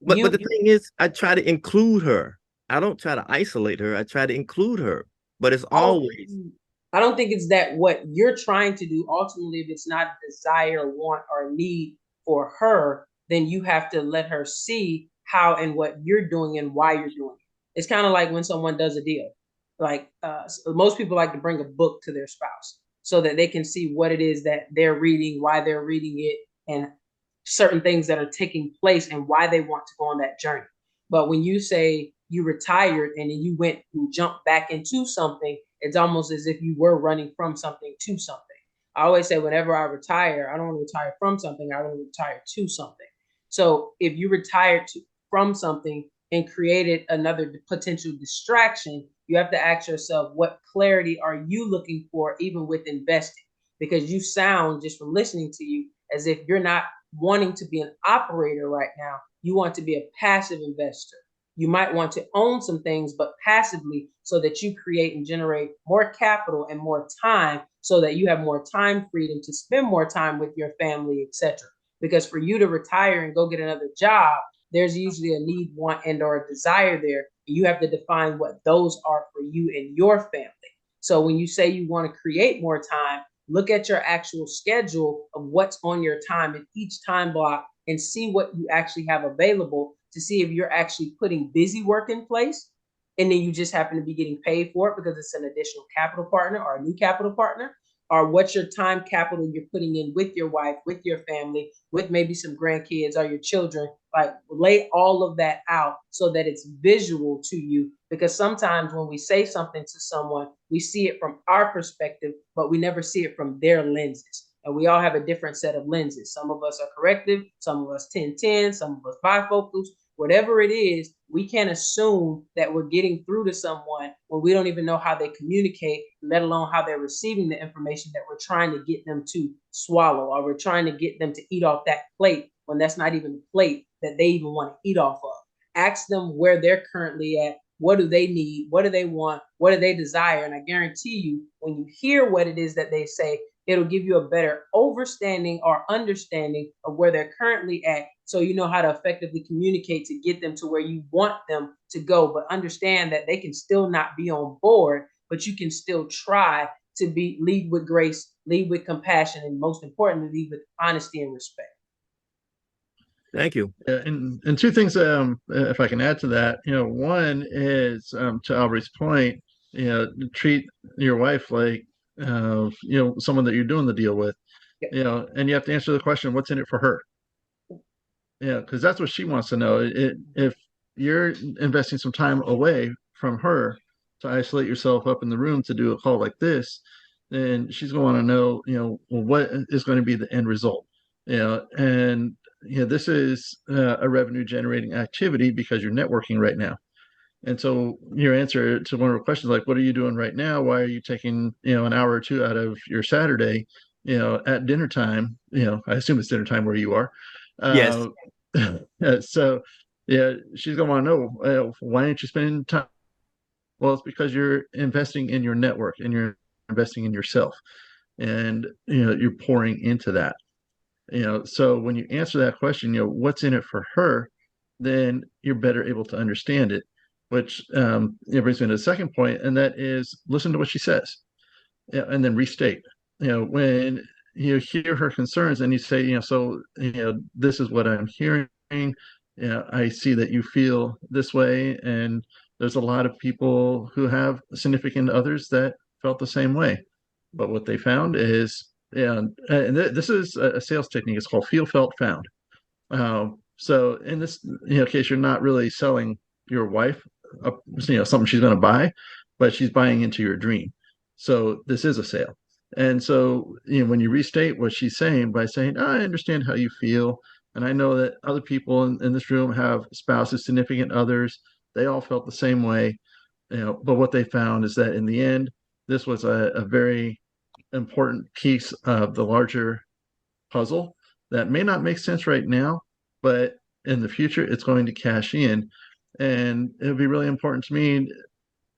but you, the thing is, I try to include her. I don't try to isolate her. I try to include her. But it's I don't, always I don't think it's that what you're trying to do. Ultimately, if it's not a desire, want, or need for her, then you have to let her see how and what you're doing and why you're doing it. It's kind of like when someone does a deal. Like most people like to bring a book to their spouse so that they can see what it is that they're reading, why they're reading it, and certain things that are taking place and why they want to go on that journey. But when you say you retired and then you jumped back into something, it's almost as if you were running from something to something. I always say whenever I retire, I don't want to retire from something, I want to retire to something. So if you retired from something and created another potential distraction, you have to ask yourself, what clarity are you looking for, even with investing? Because you sound, just from listening to you, as if you're not wanting to be an operator right now. You want to be a passive investor. You might want to own some things, but passively, so that you create and generate more capital and more time so that you have more time freedom to spend more time with your family, etc. Because for you to retire and go get another job, there's usually a need, want, and or a desire there. You have to define what those are for you and your family. So when you say you want to create more time, look at your actual schedule of what's on your time in each time block and see what you actually have available to see if you're actually putting busy work in place. And then you just happen to be getting paid for it because it's an additional capital partner or a new capital partner, or what's your time capital you're putting in with your wife, with your family, with maybe some grandkids or your children. Like, lay all of that out so that it's visual to you. Because sometimes when we say something to someone, we see it from our perspective, but we never see it from their lenses. And we all have a different set of lenses. Some of us are corrective, some of us 10-10, some of us bifocals. Whatever it is, we can't assume that we're getting through to someone when we don't even know how they communicate, let alone how they're receiving the information that we're trying to get them to swallow, or we're trying to get them to eat off that plate when that's not even the plate that they even want to eat off of. Ask them where they're currently at. What do they need? What do they want? What do they desire? And I guarantee you, when you hear what it is that they say, it'll give you a better overstanding or understanding of where they're currently at, so you know how to effectively communicate to get them to where you want them to go. But understand that they can still not be on board, but you can still try to lead with grace, lead with compassion, and most importantly, lead with honesty and respect. Thank you. And two things, if I can add to that, one is to Albrey's point, treat your wife like someone that you're doing the deal with, and you have to answer the question, what's in it for her? Because that's what she wants to know. If you're investing some time away from her to isolate yourself up in the room to do a call like this, then she's going to want to know, what is going to be the end result. And this is a revenue generating activity because you're networking right now. And so your answer to one of the questions, like, what are you doing right now? Why are you taking, an hour or two out of your Saturday, at dinner time? I assume it's dinner time where you are. Yes. So, she's going to want to know, why aren't you spending time? Well, it's because you're investing in your network and you're investing in yourself, and you're pouring into that. So when you answer that question, what's in it for her, then you're better able to understand it, which brings me to the second point, and that is listen to what she says, and then restate. When you hear her concerns and you say, so this is what I'm hearing. I see that you feel this way, and there's a lot of people who have significant others that felt the same way. But what they found is, and this is a sales technique. It's called feel, felt, found. So in this case, you're not really selling your wife, something she's going to buy, but she's buying into your dream. So this is a sale. And so when you restate what she's saying by saying, I understand how you feel, and I know that other people in this room have spouses, significant others. They all felt the same way. But what they found is that in the end, this was a very important piece of the larger puzzle that may not make sense right now, but in the future, it's going to cash in. And it would be really important to me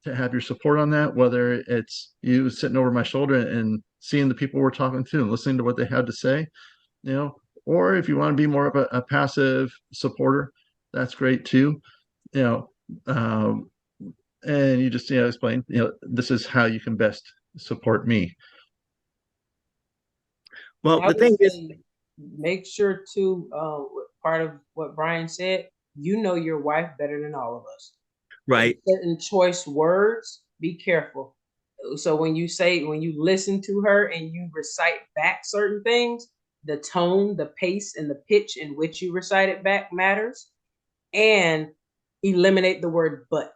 to have your support on that, whether it's you sitting over my shoulder and seeing the people we're talking to and listening to what they have to say, or if you want to be more of a passive supporter, that's great too. And you just explain, this is how you can best support me. Well, the thing is, make sure to part of what Brian said, your wife better than all of us. right. Certain choice words, be careful. So when you listen to her and you recite back certain things, the tone, the pace, and the pitch in which you recite it back matters. And eliminate the word but.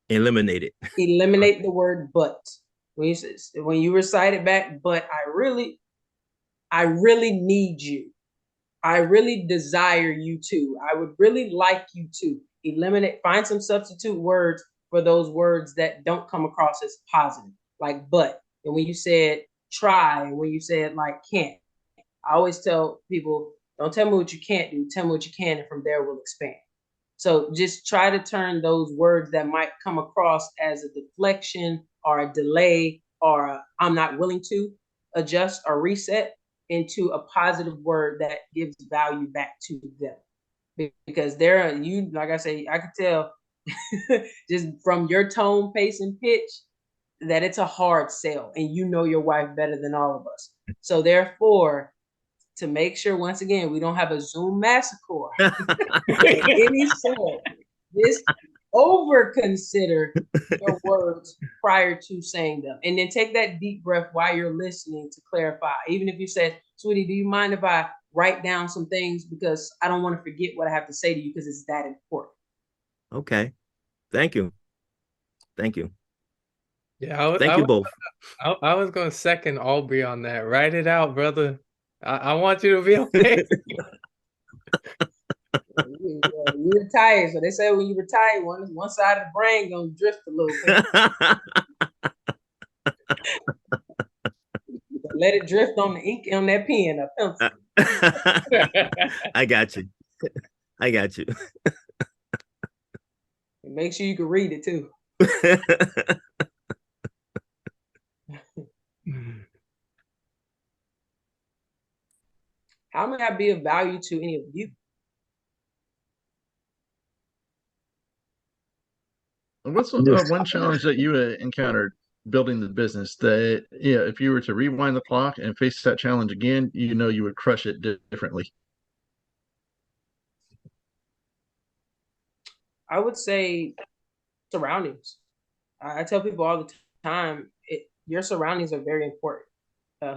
Eliminate it. Eliminate the word but. When you recite it back, but I really need you. I really desire you to. I would really like you to. Find some substitute words for those words that don't come across as positive, like but. And when you said try, and when you said like can't, I always tell people, don't tell me what you can't do, tell me what you can, and from there we'll expand. So just try to turn those words that might come across as a deflection or a delay or I'm not willing to adjust or reset into a positive word that gives value back to them. Because there, you, like I say, I could tell just from your tone, pace, and pitch that it's a hard sell, and you know your wife better than all of us. So therefore, to make sure, once again, we don't have a Zoom massacre in any sort, just over consider your words prior to saying them. And then take that deep breath while you're listening to clarify. Even if you said, sweetie, do you mind if I write down some things, because I don't want to forget what I have to say to you because it's that important. Okay. Thank you. Thank you. Yeah, Thank you both. I was going to second Albrey on that. Write it out, brother. I want you to be okay. You retire, so they say when you retire, one side of the brain gonna drift a little bit. Let it drift on the ink on that pen or pencil. I got you. I got you. Make sure you can read it too. How may I be of value to any of you? What's one challenge that you encountered building the business that, yeah, if you were to rewind the clock and face that challenge again, you know you would crush it differently? I would say surroundings. I tell people all the time, your surroundings are very important.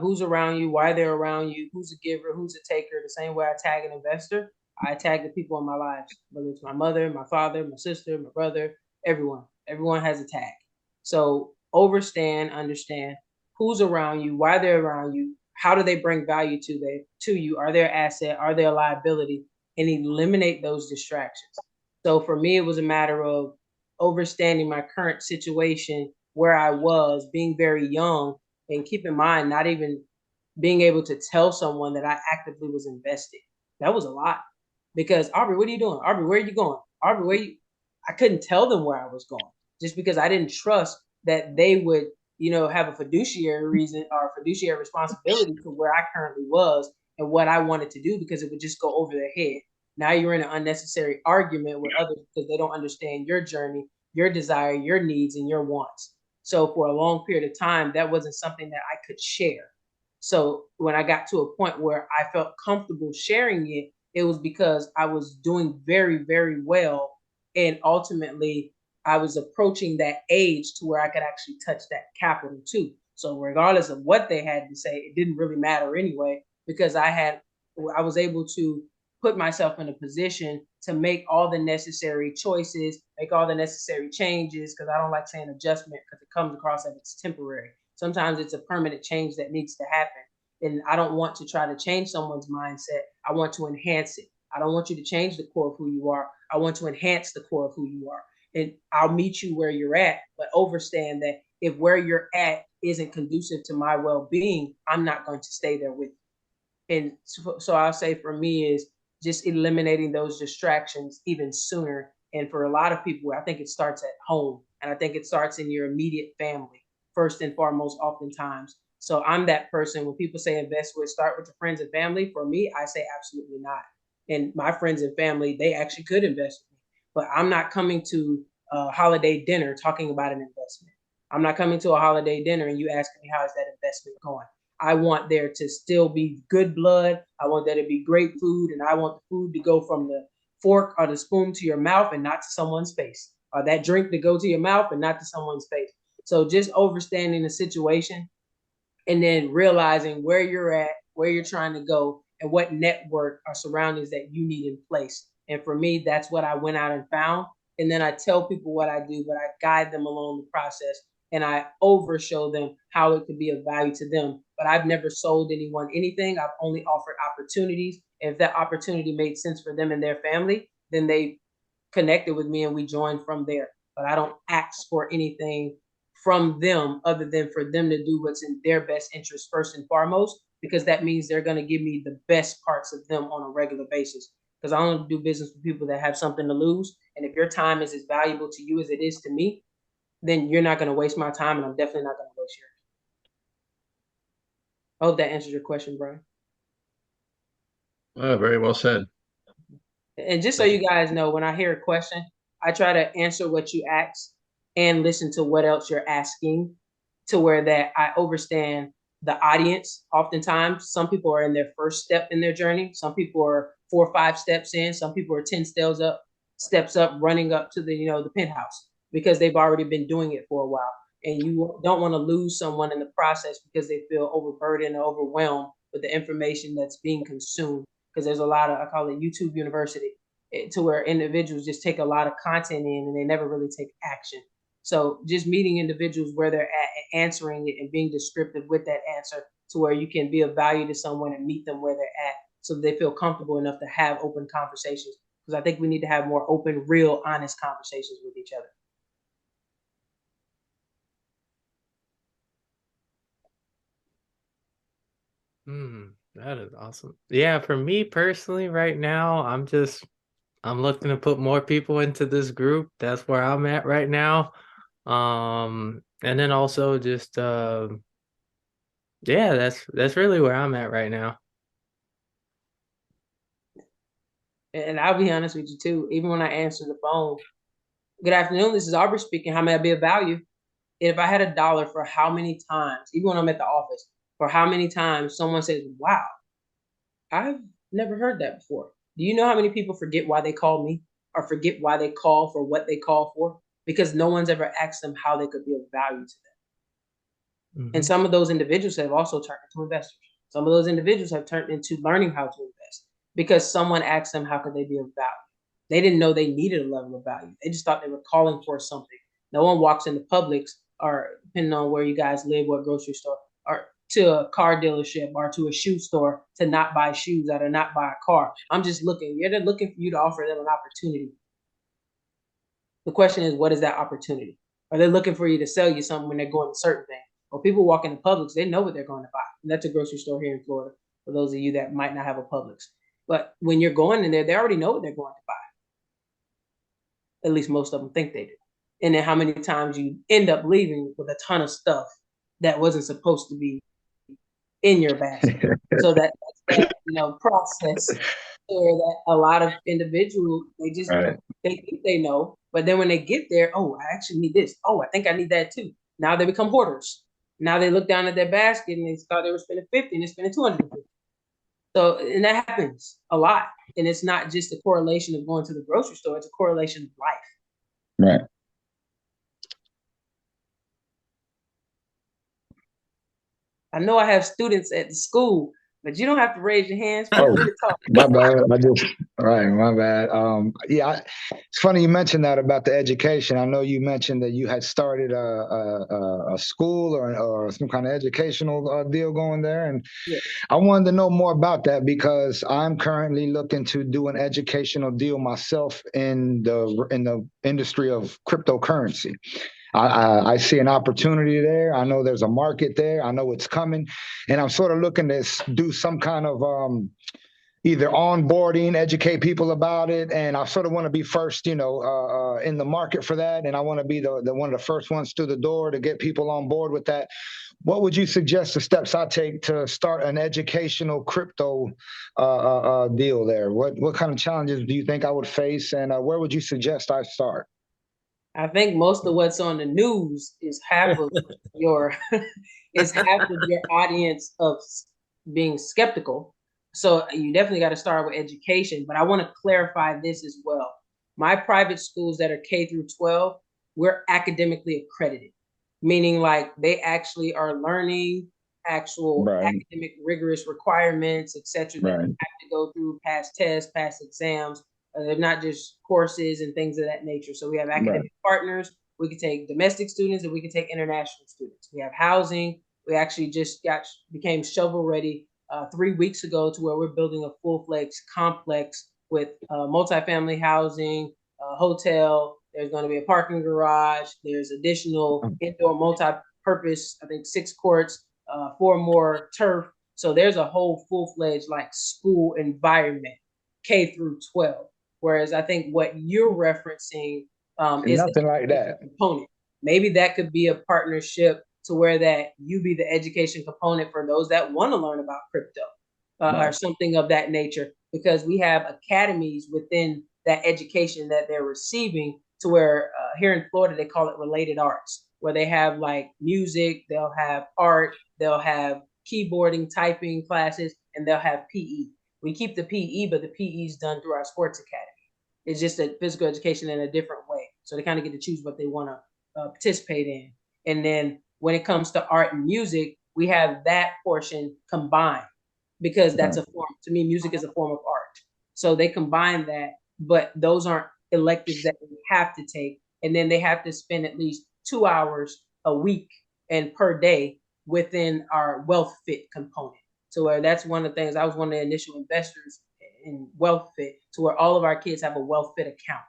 Who's around you, why they're around you, who's a giver, who's a taker. The same way I tag an investor, I tag the people in my lives, whether it's my mother, my father, my sister, my brother, everyone. Everyone has a tag. So understand who's around you, why they're around you, how do they bring value to you, are they an asset, are they a liability, and eliminate those distractions. So for me, it was a matter of understanding my current situation, where I was, being very young, and keep in mind, not even being able to tell someone that I actively was invested. That was a lot. Because Aubrey, what are you doing? Aubrey, where are you going? Aubrey, where you? I couldn't tell them where I was going just because I didn't trust that they would, have a fiduciary reason or a fiduciary responsibility to where I currently was and what I wanted to do, because it would just go over their head. Now you're in an unnecessary argument with others because they don't understand your journey, your desire, your needs, and your wants. So for a long period of time, that wasn't something that I could share. So when I got to a point where I felt comfortable sharing it, it was because I was doing very, very well. And ultimately, I was approaching that age to where I could actually touch that capital too. So regardless of what they had to say, it didn't really matter anyway, because I was able to put myself in a position to make all the necessary choices, make all the necessary changes, because I don't like saying adjustment because it comes across as it's temporary. Sometimes it's a permanent change that needs to happen. And I don't want to try to change someone's mindset. I want to enhance it. I don't want you to change the core of who you are. I want to enhance the core of who you are. And I'll meet you where you're at, but understand that if where you're at isn't conducive to my well-being, I'm not going to stay there with you. And so I'll say for me is just eliminating those distractions even sooner. And for a lot of people, I think it starts at home. And I think it starts in your immediate family, first and foremost, oftentimes. So I'm that person. When people say invest with, start with your friends and family. For me, I say absolutely not. And my friends and family, they actually could invest with me. But I'm not coming to a holiday dinner talking about an investment. I'm not coming to a holiday dinner and you asking me how is that investment going. I want there to still be good blood. I want there to be great food, and I want the food to go from the fork or the spoon to your mouth and not to someone's face, or that drink to go to your mouth and not to someone's face. So just understanding the situation and then realizing where you're at, where you're trying to go, and what network or surroundings that you need in place. And for me, that's what I went out and found. And then I tell people what I do, but I guide them along the process and I overshow them how it could be of value to them. But I've never sold anyone anything. I've only offered opportunities. If that opportunity made sense for them and their family, then they connected with me and we joined from there. But I don't ask for anything from them other than for them to do what's in their best interest first and foremost, because that means they're going to give me the best parts of them on a regular basis. Because I only do business with people that have something to lose. And if your time is as valuable to you as it is to me, then you're not going to waste my time, and I'm definitely not going to waste yours. I hope that answers your question, Brian. Very well said. And just so you guys know, when I hear a question, I try to answer what you ask and listen to what else you're asking, to where that I understand the audience. Oftentimes, some people are in their first step in their journey. Some people are 4 or 5 steps in. Some people are 10 steps up, running up to the penthouse because they've already been doing it for a while. And you don't want to lose someone in the process because they feel overburdened or overwhelmed with the information that's being consumed, because there's a lot of, I call it YouTube University, to where individuals just take a lot of content in and they never really take action. So just meeting individuals where they're at and answering it and being descriptive with that answer, to where you can be of value to someone and meet them where they're at, so they feel comfortable enough to have open conversations. Because I think we need to have more open, real, honest conversations with each other. That is awesome. Yeah, for me personally, right now, I'm looking to put more people into this group. That's where I'm at right now. And then also just yeah, that's really where I'm at right now. And I'll be honest with you too. Even when I answer the phone, "Good afternoon, this is Aubrey speaking. How may I be of value?" If I had a dollar for how many times, even when I'm at the office, for how many times someone says, "Wow, I've never heard that before." Do you know how many people forget why they call me, or forget why they call for what they call for? Because no one's ever asked them how they could be of value to them. And some of those individuals have also turned into investors. Some of those individuals have turned into learning how to invest because someone asked them how could they be of value. They didn't know they needed a level of value. They just thought they were calling for something. No one walks into Publix, or depending on where you guys live, what grocery store, or to a car dealership or to a shoe store to not buy shoes or to not buy a car. I'm just looking. They're looking for you to offer them an opportunity. The question is, what is that opportunity? Are they looking for you to sell you something when they're going to certain things? Well, people walk into Publix, they know what they're going to buy. And that's a grocery store here in Florida, for those of you that might not have a Publix. But when you're going in there, they already know what they're going to buy. At least most of them think they do. And then how many times you end up leaving with a ton of stuff that wasn't supposed to be in your basket. So that's that process where that a lot of individuals, they just Right. they think they know, but then when they get there, oh, I actually need this. Oh, I think I need that too. Now they become hoarders. Now they look down at their basket and they thought they were spending 50 and they're spending 250. So, and that happens a lot. And it's not just a correlation of going to the grocery store, it's a correlation of life. Right. I know I have students at the school, but you don't have to raise your hands. Feel Oh, free to talk. my bad. Right, my bad. Yeah, it's funny you mentioned that about the education. I know you mentioned that you had started a school or some kind of educational deal going there, and Yeah. I wanted to know more about that because I'm currently looking to do an educational deal myself in the industry of cryptocurrency. I see an opportunity there. I know there's a market there. I know it's coming, and I'm sort of looking to do some kind of either onboarding, educate people about it, and I sort of want to be first, in the market for that, and I want to be the one of the first ones through the door to get people on board with that. What would you suggest the steps I take to start an educational crypto deal there? What kind of challenges do you think I would face, and where would you suggest I start? I think most of what's on the news is half of your is half of your audience of being skeptical. So you definitely got to start with education. But I want to clarify this as well. My private schools that are K through 12, we're academically accredited, meaning like they actually are learning actual Right. academic rigorous requirements, etc. That Right. you have to go through, pass tests, pass exams. They're not just courses and things of that nature. So we have academic partners. We can take domestic students and we can take international students. We have housing. We actually just became shovel ready 3 weeks ago, to where we're building a full-fledged complex with multifamily housing, hotel. There's going to be a parking garage. There's additional indoor multi-purpose, I think 6 courts, 4 more turf. So there's a whole full-fledged like school environment, K through 12. Whereas I think what you're referencing is nothing like that component. Maybe that could be a partnership to where that you be the education component for those that want to learn about crypto or something of that nature. because we have academies within that education that they're receiving, to where here in Florida, they call it related arts, where they have like music, they'll have art, they'll have keyboarding, typing classes, and they'll have PE. We keep the PE, but the PE is done through our sports academy. It's just a physical education in a different way. So they kind of get to choose what they want to participate in. And then when it comes to art and music, we have that portion combined, because that's a form, to me, music is a form of art. So they combine that, but those aren't electives that they have to take. And then they have to spend at least 2 hours a week and per day within our wealth fit component. So where that's one of the things, I was one of the initial investors in wealth fit, to where all of our kids have a wealth fit account,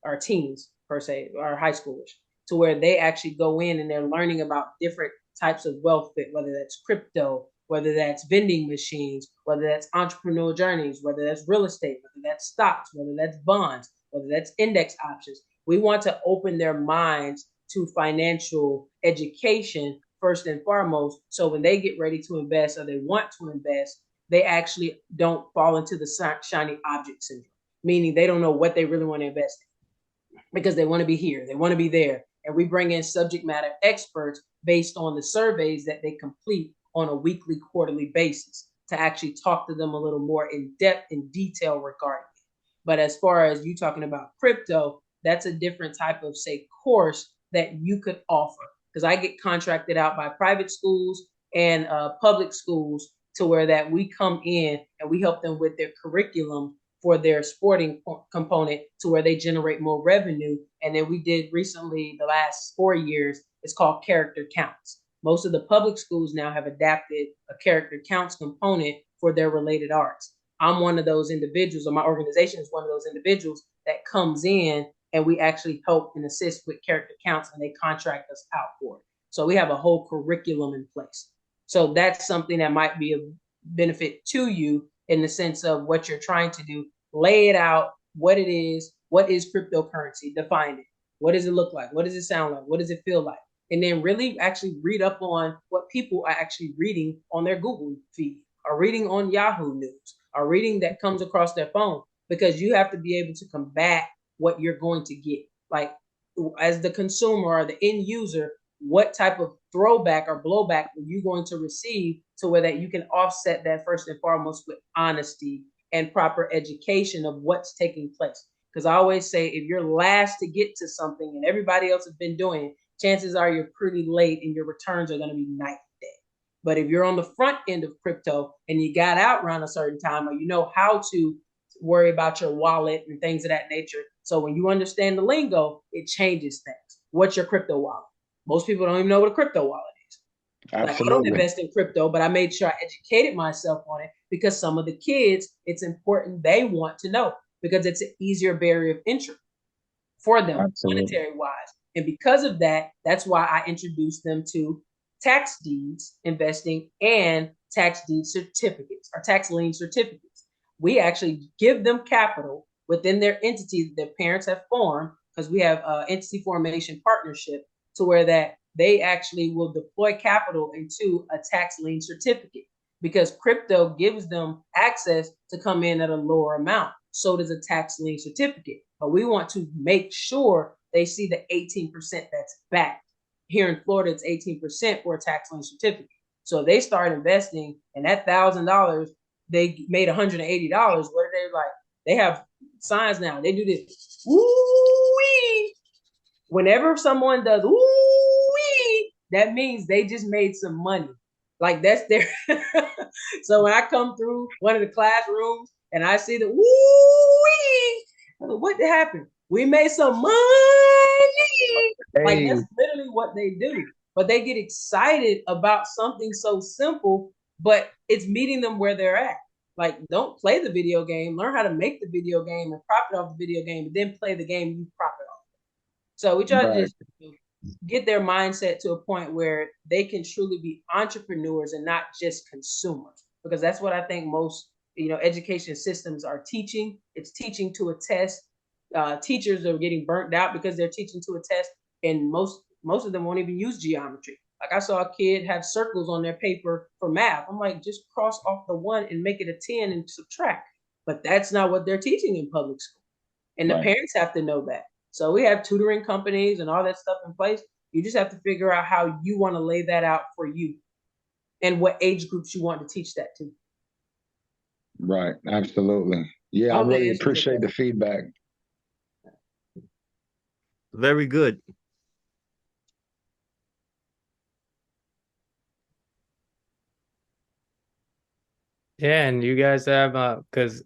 our teens per se, our high schoolers, to where they actually go in and they're learning about different types of wealth fit, whether that's crypto, whether that's vending machines, whether that's entrepreneurial journeys, whether that's real estate, whether that's stocks, whether that's bonds, whether that's index options. We want to open their minds to financial education first and foremost. So when they get ready to invest or they want to invest, they actually don't fall into the shiny object syndrome, meaning they don't know what they really want to invest in, because they want to be here, they want to be there. And we bring in subject matter experts based on the surveys that they complete on a weekly, quarterly basis to actually talk to them a little more in depth and detail regarding it. But as far as you talking about crypto, that's a different type of, say, course that you could offer. Because I get contracted out by private schools and public schools, to where that we come in and we help them with their curriculum for their sporting component, to where they generate more revenue. And then we did recently, the last 4 years, it's called Character Counts. Most of the public schools now have adapted a character counts component for their related arts. I'm one of those individuals, or my organization is one of those individuals that comes in, and we actually help and assist with character counts, and they contract us out for it. So we have a whole curriculum in place. So that's something that might be a benefit to you in the sense of what you're trying to do. Lay it out, what it is, what is cryptocurrency, define it. What does it look like? What does it sound like? What does it feel like? And then really actually read up on what people are actually reading on their Google feed, or reading on Yahoo News, or reading that comes across their phone, because you have to be able to combat what you're going to get. Like, as the consumer or the end user, what type of throwback or blowback are you going to receive, to where that you can offset that first and foremost with honesty and proper education of what's taking place. Because I always say, if you're last to get to something and everybody else has been doing it, chances are you're pretty late and your returns are going to be night and day. But if you're on the front end of crypto and you got out around a certain time, or you know how to worry about your wallet and things of that nature, so when you understand the lingo, it changes things. What's your crypto wallet? Most people don't even know what a crypto wallet is. Like, I don't invest in crypto, but I made sure I educated myself on it, because some of the kids, it's important, they want to know, because it's an easier barrier of entry for them, monetary wise. And because of that, that's why I introduced them to tax deeds investing and tax deed certificates, or tax lien certificates. We actually give them capital within their entity that their parents have formed, because we have entity formation partnership, to where that they actually will deploy capital into a tax lien certificate, because crypto gives them access to come in at a lower amount. So does a tax lien certificate. But we want to make sure they see the 18% that's backed. Here in Florida, it's 18% for a tax lien certificate. So if they start investing and that $1,000, they made $180, what are they like? They have signs now. They do this. Woo-wee. Whenever someone does woo-wee, that means they just made some money. Like, that's their. So when I come through one of the classrooms and I see the woo-wee, what happened? We made some money. Hey. Like, that's literally what they do. But they get excited about something so simple, but it's meeting them where they're at. Like, don't play the video game. Learn how to make the video game and profit off the video game, and then play the game you profit off. So we try to just get their mindset to a point where they can truly be entrepreneurs and not just consumers, because that's what I think most education systems are teaching. It's teaching to a test. Teachers are getting burnt out because they're teaching to a test, and most of them won't even use geometry. Like, I saw a kid have circles on their paper for math. I'm like, just cross off the 1 and make it a 10 and subtract. but that's not what they're teaching in public school. And the Right. parents have to know that. So we have tutoring companies and all that stuff in place. You just have to figure out how you want to lay that out for you and what age groups you want to teach that to. Right. Absolutely. Yeah, I really appreciate the feedback. Very good. Yeah, and you guys have because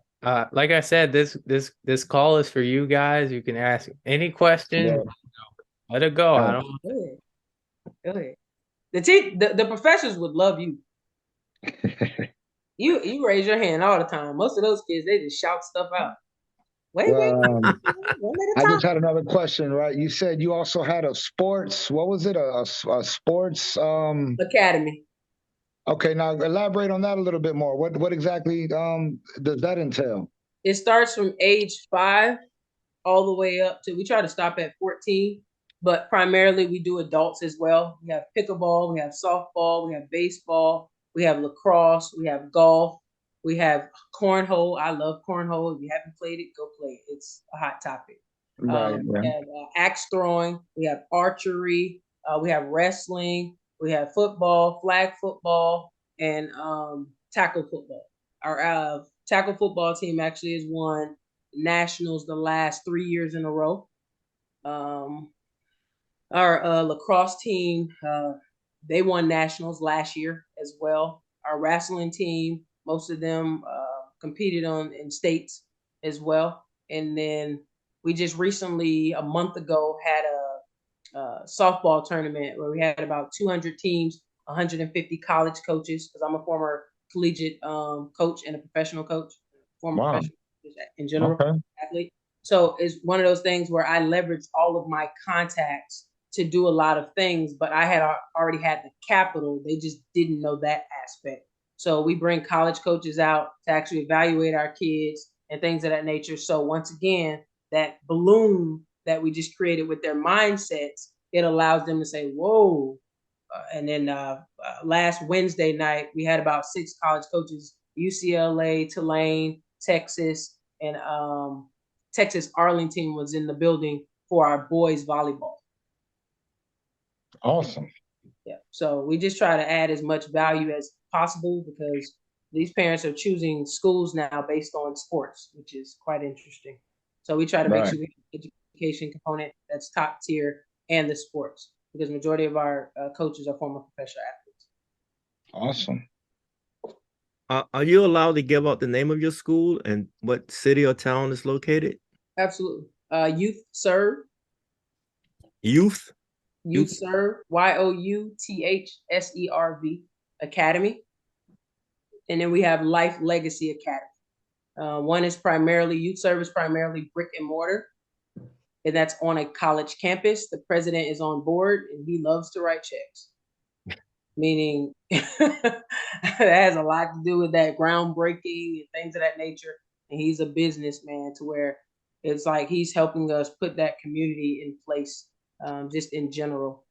like I said, this call is for you guys. You can ask any question. Yeah. Let it go. I Oh. don't. Go ahead. The professors would love you. You raise your hand all the time. Most of those kids, they just shout stuff out. Wait, Well, one at a I time. just had another question, right? You said you also had a sports, what was it? A sports Academy. Okay, now elaborate on that a little bit more. What exactly does that entail? It starts from age 5 all the way up to, we try to stop at 14, but primarily we do adults as well. We have pickleball, we have softball, we have baseball, we have lacrosse, we have golf, we have cornhole. I love cornhole. If you haven't played it, go play it. It's a hot topic. Right. We have axe throwing, we have archery, we have wrestling, we have football, flag football, and tackle football. Our tackle football team actually has won nationals the last 3 years in a row. Our lacrosse team, they won nationals last year as well. Our wrestling team, most of them competed in states as well. And then we just recently, a month ago, had a softball tournament where we had about 200 teams, 150 college coaches, because I'm a former collegiate coach and a professional coach, former professional in general, athlete. So it's one of those things where I leveraged all of my contacts to do a lot of things, but I had already had the capital. They just didn't know that aspect. So we bring college coaches out to actually evaluate our kids and things of that nature. So once again, that balloon that we just created with their mindsets, it allows them to say, whoa. And then last Wednesday night, we had about 6 college coaches, UCLA, Tulane, Texas, and Texas Arlington was in the building for our boys volleyball. Awesome. Yeah. So we just try to add as much value as possible because these parents are choosing schools now based on sports, which is quite interesting. So we try to make sure we have an education component that's top tier and the sports, because majority of our coaches are former professional athletes. Awesome. Are you allowed to give out the name of your school and what city or town is located? Absolutely. Youth Serve. Youth Serve, YOUTHSERV Academy. And then we have Life Legacy Academy. One is primarily, Youth Serve is primarily brick and mortar, and that's on a college campus. The president is on board and he loves to write checks. Meaning that has a lot to do with that groundbreaking and things of that nature. And he's a businessman to where it's like he's helping us put that community in place, just in general.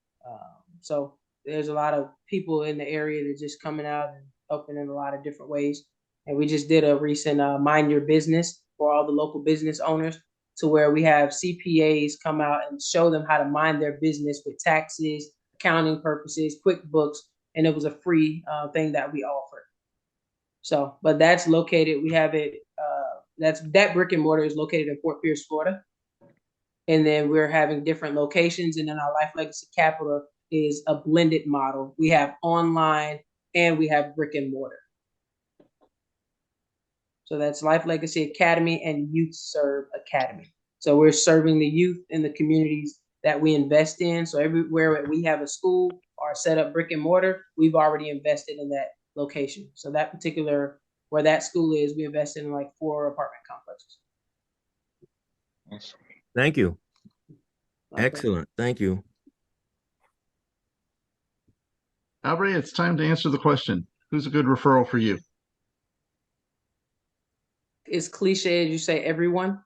So there's a lot of people in the area that are just coming out and helping in a lot of different ways. And we just did a recent Mind Your Business for all the local business owners, to where we have CPAs come out and show them how to mind their business with taxes, accounting purposes, QuickBooks, and it was a free thing that we offered. So, but that's located, we have it, that brick and mortar is located in Fort Pierce, Florida. And then we're having different locations. And then our Life Legacy Capital is a blended model. We have online and we have brick and mortar. So that's Life Legacy Academy and Youth Serve Academy. So we're serving the youth in the communities that we invest in. So everywhere we have a school or set up brick and mortar, we've already invested in that location. So that particular, where that school is, we invested in like 4 apartment complexes. Awesome. Thank you. Okay. Excellent. Thank you. Albrey, it's time to answer the question. Who's a good referral for you? It's cliche as you say, everyone.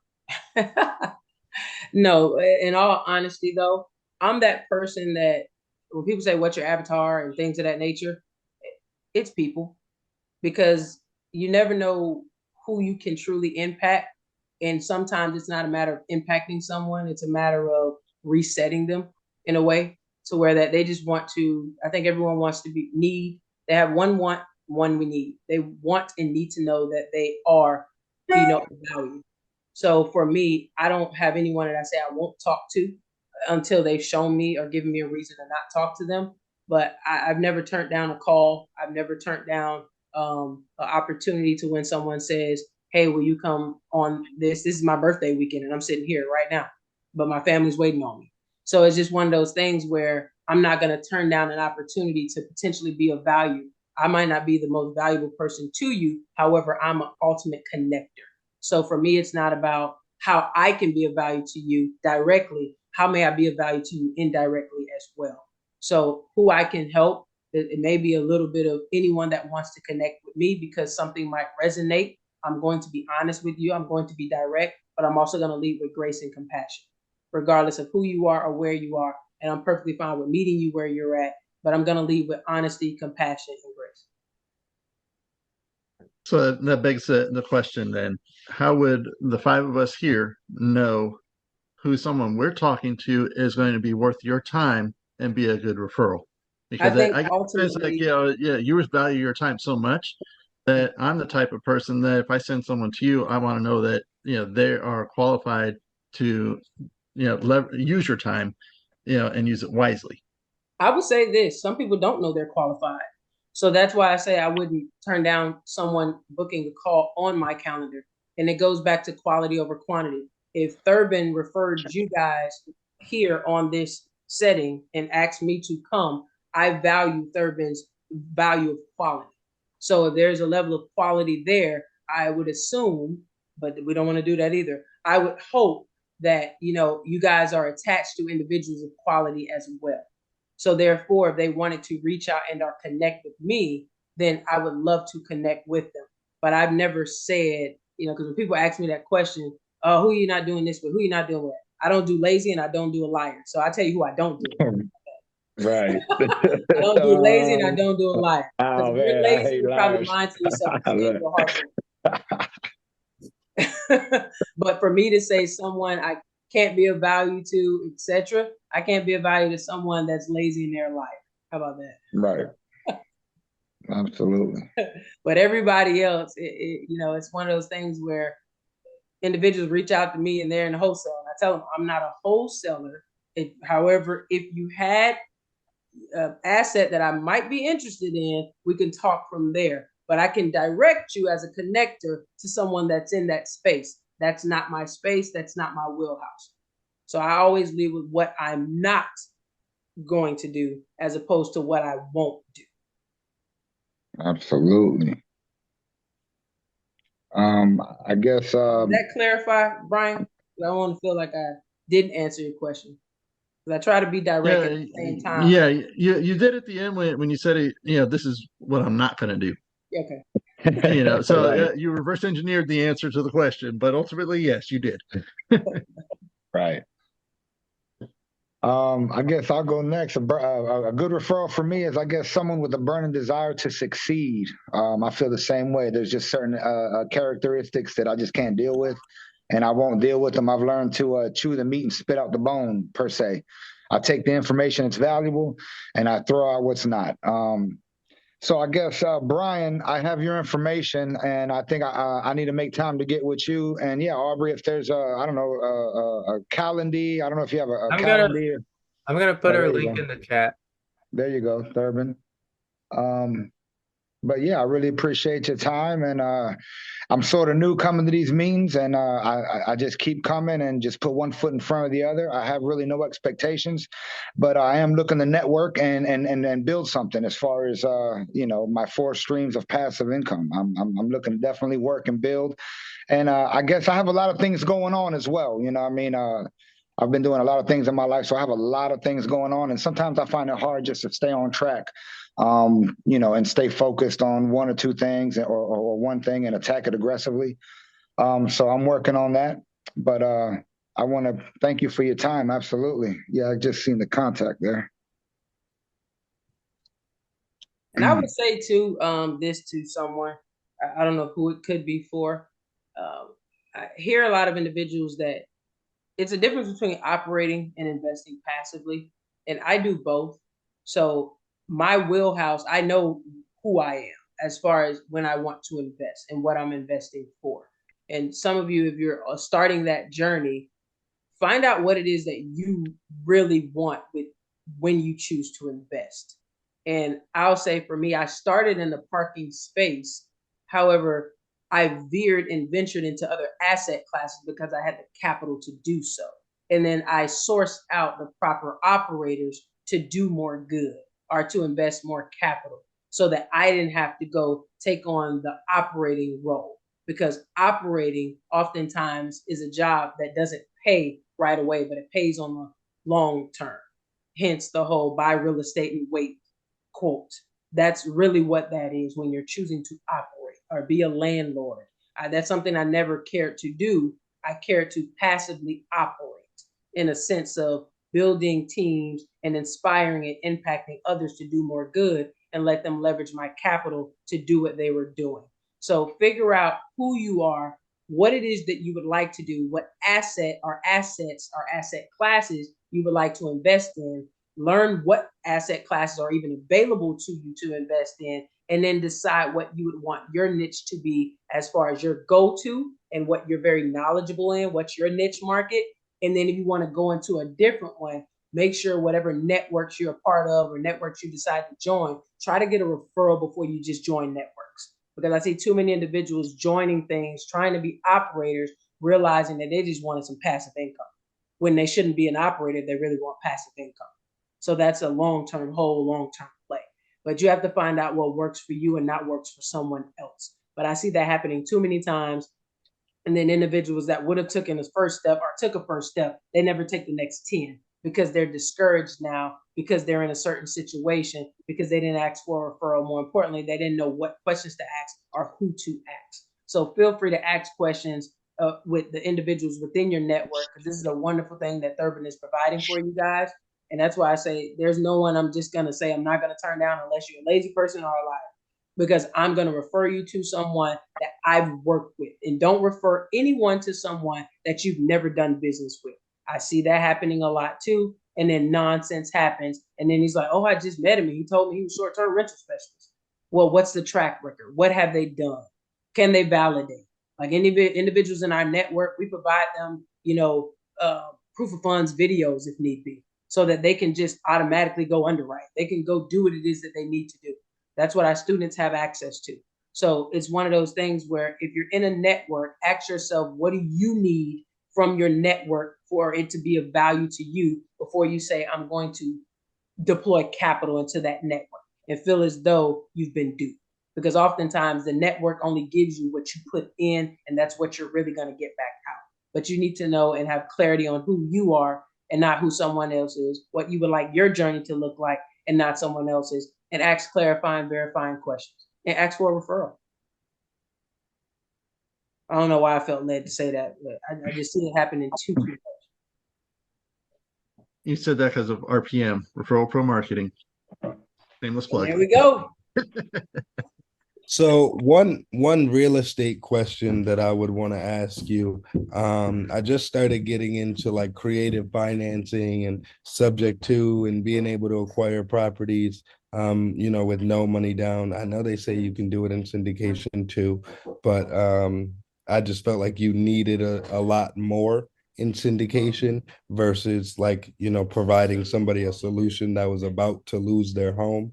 No, in all honesty though, I'm that person that when people say what's your avatar and things of that nature, it's people, because you never know who you can truly impact. And sometimes it's not a matter of impacting someone, it's a matter of resetting them in a way to where that they just want to, I think everyone wants to they have one want, one we need. They want and need to know that they are, value. So for me, I don't have anyone that I say I won't talk to until they've shown me or given me a reason to not talk to them. But I've never turned down a call. I've never turned down an opportunity to when someone says, hey, will you come on this? This is my birthday weekend and I'm sitting here right now, but my family's waiting on me. So it's just one of those things where I'm not going to turn down an opportunity to potentially be of value. I might not be the most valuable person to you. However, I'm an ultimate connector. So for me, it's not about how I can be of value to you directly. How may I be of value to you indirectly as well? So who I can help, it may be a little bit of anyone that wants to connect with me because something might resonate. I'm going to be honest with you. I'm going to be direct, but I'm also going to lead with grace and compassion, regardless of who you are or where you are. And I'm perfectly fine with meeting you where you're at, but I'm going to lead with honesty, compassion, and grace. So that begs the question then, how would the five of us here know who someone we're talking to is going to be worth your time and be a good referral? I Because think I get it's like, you value your time so much that I'm the type of person that if I send someone to you, I want to know that, they are qualified to, use your time, and use it wisely. I would say this, some people don't know they're qualified. So that's why I say I wouldn't turn down someone booking a call on my calendar. And it goes back to quality over quantity. If Thurbin referred you guys here on this setting and asked me to come, I value Thurbin's value of quality. So if there's a level of quality there, I would assume, but we don't want to do that either. I would hope that, you guys are attached to individuals of quality as well. So therefore, if they wanted to reach out and or connect with me, then I would love to connect with them. But I've never said, because when people ask me that question, oh, who are you not doing this with? Who are you not doing with? I don't do lazy and I don't do a liar. So I tell you who I don't do. Right. I don't do lazy and I don't do a liar. Because Oh if you're man, I lazy, hate you're probably liars. lying to yourself I and love your heart. But for me to say someone I can't be of value to, etc., I can't be of value to someone that's lazy in their life. How about that? Right. Absolutely. But everybody else, it's one of those things where individuals reach out to me and they're in the wholesale, and I tell them I'm not a wholesaler. However, if you had an asset that I might be interested in, we can talk from there. But I can direct you as a connector to someone that's in that space. That's not my space. That's not my wheelhouse. So I always lead with what I'm not going to do as opposed to what I won't do. Absolutely. I guess Did that clarify, Brian? I don't want to feel like I didn't answer your question. Because I try to be direct at the same time. Yeah, you did at the end when you said, this is what I'm not going to do. Okay. So right. You reverse engineered the answer to the question, but ultimately, yes, you did. Right. I guess I'll go next. A good referral for me is, I guess, someone with a burning desire to succeed. I feel the same way. There's just certain characteristics that I just can't deal with, and I won't deal with them. I've learned to chew the meat and spit out the bone, per se. I take the information that's valuable, and I throw out what's not. So I guess, Brian, I have your information, and I think I need to make time to get with you. And yeah, Aubrey, if there's I don't know, a calendar, I don't know if you have a calendar. I'm gonna put Oh, our there you link go. in the chat. There you go, Thurbin. But yeah, I really appreciate your time, and I'm sort of new coming to these meetings, and I just keep coming and just put one foot in front of the other. I have really no expectations, but I am looking to network and build something as far as my 4 streams of passive income. I'm looking to definitely work and build, and I guess I have a lot of things going on as well. I mean. I've been doing a lot of things in my life, so I have a lot of things going on, and sometimes I find it hard just to stay on track, and stay focused on 1 or 2 things or one thing and attack it aggressively. So I'm working on that, but I want to thank you for your time. Absolutely. Yeah, I just seen the contact there. And I would say too, this to someone, I don't know who it could be for, I hear a lot of individuals that it's a difference between operating and investing passively, and I do both. So my wheelhouse, I know who I am as far as when I want to invest and what I'm investing for. And some of you, if you're starting that journey, find out what it is that you really want with when you choose to invest. And I'll say for me, I started in the parking space. However, I veered and ventured into other asset classes because I had the capital to do so. And then I sourced out the proper operators to do more good or to invest more capital so that I didn't have to go take on the operating role, because operating oftentimes is a job that doesn't pay right away, but it pays on the long term. Hence the whole buy real estate and wait quote. That's really what that is when you're choosing to operate or be a landlord. That's something I never cared to do. I cared to passively operate in a sense of building teams and inspiring and impacting others to do more good and let them leverage my capital to do what they were doing. So figure out who you are, what it is that you would like to do, what asset or assets or asset classes you would like to invest in, learn what asset classes are even available to you to invest in, and then decide what you would want your niche to be as far as your go-to and what you're very knowledgeable in, what's your niche market. And then if you want to go into a different one, make sure whatever networks you're a part of or networks you decide to join, try to get a referral before you just join networks. Because I see too many individuals joining things, trying to be operators, realizing that they just wanted some passive income when they shouldn't be an operator. They really want passive income. So that's a long-term hold, long-term play. But you have to find out what works for you and not works for someone else. But I see that happening too many times. And then individuals that would have taken a first step or took a first step, they never take the next 10 because they're discouraged now, because they're in a certain situation, because they didn't ask for a referral. More importantly, they didn't know what questions to ask or who to ask. So feel free to ask questions with the individuals within your network, because this is a wonderful thing that Thurbin is providing for you guys. And that's why I say there's no one I'm just going to say I'm not going to turn down unless you're a lazy person or a liar, because I'm going to refer you to someone that I've worked with. And don't refer anyone to someone that you've never done business with. I see that happening a lot too. And then nonsense happens. And then he's like, oh, I just met him. And he told me he was short-term rental specialist. Well, what's the track record? What have they done? Can they validate? Like individuals in our network, we provide them, proof of funds videos if need be, so that they can just automatically go underwrite. They can go do what it is that they need to do. That's what our students have access to. So it's one of those things where if you're in a network, ask yourself, what do you need from your network for it to be of value to you before you say, I'm going to deploy capital into that network and feel as though you've been duped. Because oftentimes the network only gives you what you put in, and that's what you're really going to get back out. But you need to know and have clarity on who you are and not who someone else is, what you would like your journey to look like and not someone else's, and ask clarifying, verifying questions, and ask for a referral. I don't know why I felt led to say that, but I just see it happening too much. You said that because of RPM, Referral Pro Marketing. Shameless plug. There we go. So one real estate question that I would want to ask you, I just started getting into like creative financing and subject to and being able to acquire properties, with no money down. I know they say you can do it in syndication too, but I just felt like you needed a lot more in syndication versus like, providing somebody a solution that was about to lose their home.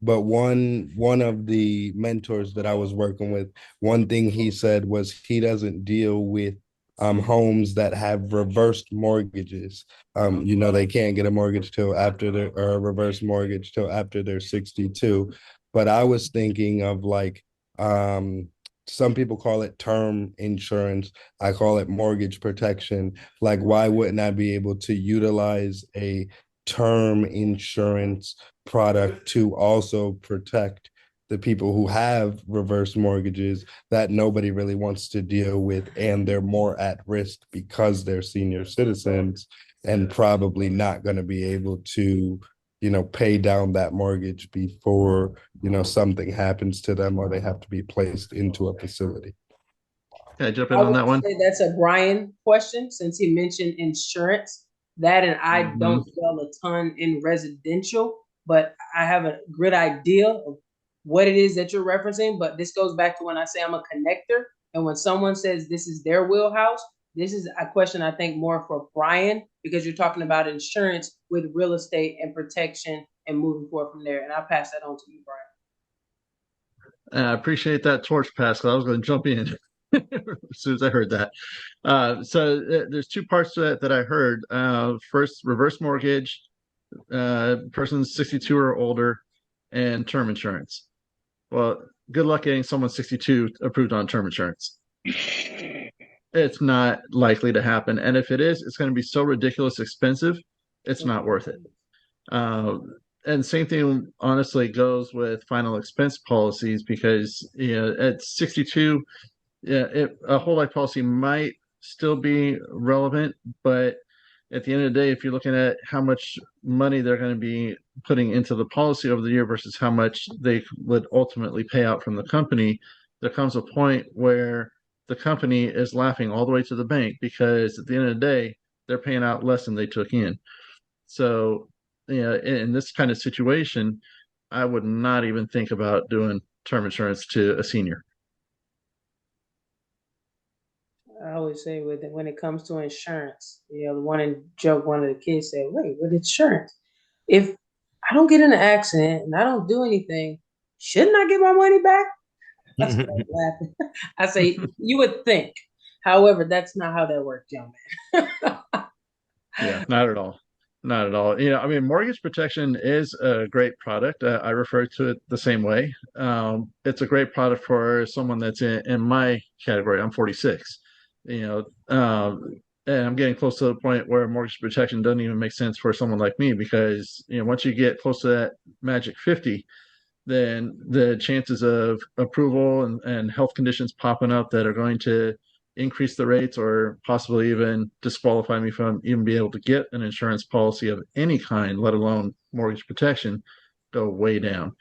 But one of the mentors that I was working with, one thing he said was he doesn't deal with homes that have reversed mortgages. They can't get a mortgage till after their or a reverse mortgage till after they're 62. But I was thinking of like some people call it term insurance. I call it mortgage protection. Like, why wouldn't I be able to utilize a term insurance product to also protect the people who have reverse mortgages that nobody really wants to deal with, and they're more at risk because they're senior citizens and probably not going to be able to pay down that mortgage before something happens to them or they have to be placed into a facility? Can I jump in I on would that one? say that's a Brian question since he mentioned insurance. That and I Mhm. don't dwell a ton in residential, but I have a good idea of what it is that you're referencing. But this goes back to when I say I'm a connector, and when someone says this is their wheelhouse, this is a question I think more for Brian because you're talking about insurance with real estate and protection and moving forward from there. And I'll pass that on to you, Brian. I appreciate that torch, Pascal. I was going to jump in as soon as I heard that. There's two parts to that I heard. First, reverse mortgage, person's 62 or older, and term insurance. Well, good luck getting someone 62 approved on term insurance. It's not likely to happen. And if it is, it's going to be so ridiculous expensive, it's not worth it. Uh, and same thing, honestly, goes with final expense policies because at 62, a whole life policy might still be relevant, but at the end of the day, if you're looking at how much money they're going to be putting into the policy over the year versus how much they would ultimately pay out from the company, there comes a point where the company is laughing all the way to the bank because at the end of the day, they're paying out less than they took in. So, in this kind of situation, I would not even think about doing term insurance to a senior. I always say with it, when it comes to insurance, the one in joke, one of the kids said, "Wait, with insurance, if I don't get in an accident and I don't do anything, shouldn't I get my money back?" I started laughing. I say, "You would think, however, that's not how that works, young man." Yeah, not at all. Not at all. I mean, mortgage protection is a great product. I refer to it the same way. It's a great product for someone that's in my category. I'm 46. And I'm getting close to the point where mortgage protection doesn't even make sense for someone like me because once you get close to that magic 50, then the chances of approval and health conditions popping up that are going to increase the rates or possibly even disqualify me from even being able to get an insurance policy of any kind, let alone mortgage protection, go way down.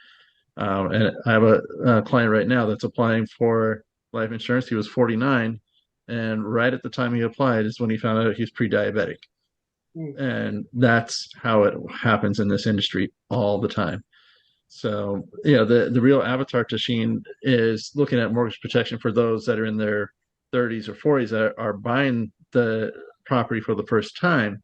And I have a client right now that's applying for life insurance. He was 49, and right at the time he applied is when he found out he's pre-diabetic. And that's how it happens in this industry all the time. So, the real avatar to Sheen is looking at mortgage protection for those that are in their 30s or 40s that are buying the property for the first time.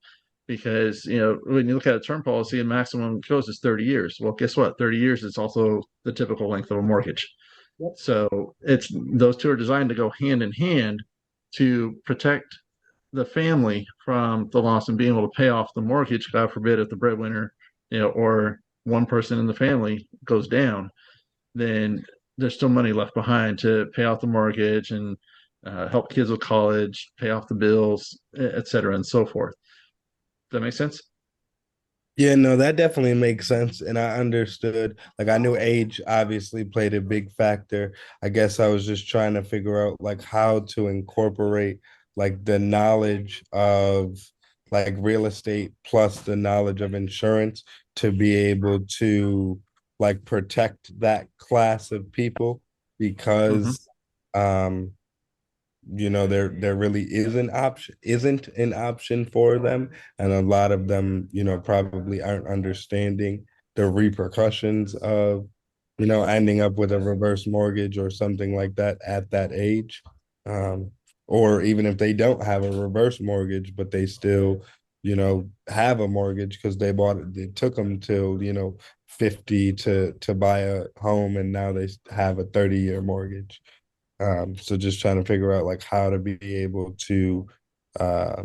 Because, when you look at a term policy, a maximum goes is 30 years. Well, guess what? 30 years is also the typical length of a mortgage. Yep. So those two are designed to go hand in hand to protect the family from the loss and being able to pay off the mortgage, God forbid, if the breadwinner, or one person in the family goes down, then there's still money left behind to pay off the mortgage and help kids with college, pay off the bills, et cetera, and so forth. Does that make sense? Yeah, no, that definitely makes sense. And I understood, like, I knew age obviously played a big factor. I guess I was just trying to figure out, like, how to incorporate, like, the knowledge of, like, real estate plus the knowledge of insurance to be able to, like, protect that class of people Mm-hmm. because, um, there really isn't an option for them, and a lot of them probably aren't understanding the repercussions of ending up with a reverse mortgage or something like that at that age, um or even if they don't have a reverse mortgage but they still have a mortgage because it took them till 50 to buy a home, and now they have a 30-year mortgage. So just trying to figure out like how to be able to uh,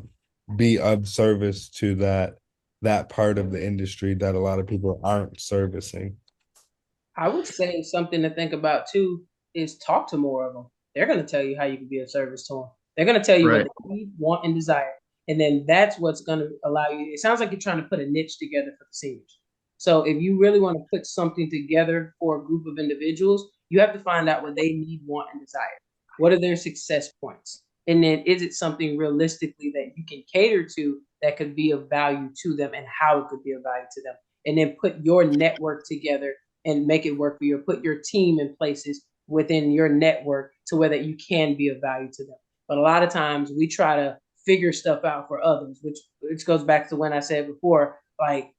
be of service to that part of the industry that a lot of people aren't servicing. I would say something to think about too is talk to more of them. They're going to tell you how you can be of service to them. They're going to tell you what Right. they need, want, and desire. And then that's what's going to allow you. It sounds like you're trying to put a niche together for the seniors. So if you really want to put something together for a group of individuals, you have to find out what they need, want, and desire. What are their success points? And then is it something realistically that you can cater to that could be of value to them and how it could be of value to them? And then put your network together and make it work for you. Put your team in places within your network to where that you can be of value to them. But a lot of times we try to figure stuff out for others, which goes back to when I said before, like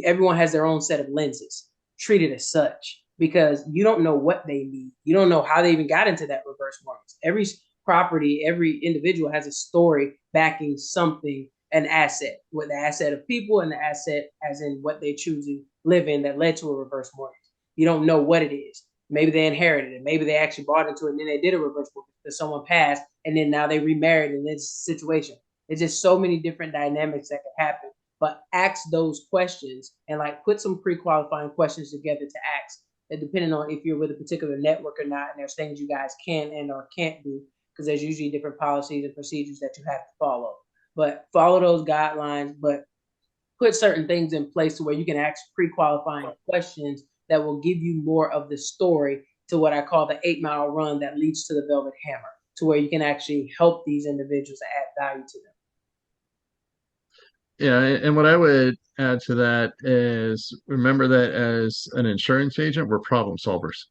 everyone has their own set of lenses. Treat it as such because you don't know what they need. You don't know how they even got into that reverse mortgage. Every property, every individual has a story backing something, an asset, with the asset of people and the asset as in what they choose to live in that led to a reverse mortgage. You don't know what it is. Maybe they inherited it. Maybe they actually bought into it and then they did a reverse mortgage because someone passed and then now they remarried in this situation. There's just so many different dynamics that could happen. But ask those questions and like put some pre-qualifying questions together to ask. And depending on if you're with a particular network or not, and there's things you guys can and or can't do, because there's usually different policies and procedures that you have to follow. But follow those guidelines, but put certain things in place to where you can ask pre-qualifying questions that will give you more of the story to what I call the 8 mile run that leads to the velvet hammer, to where you can actually help these individuals add value to them. Yeah, and what I would add to that is remember that as an insurance agent, we're problem solvers.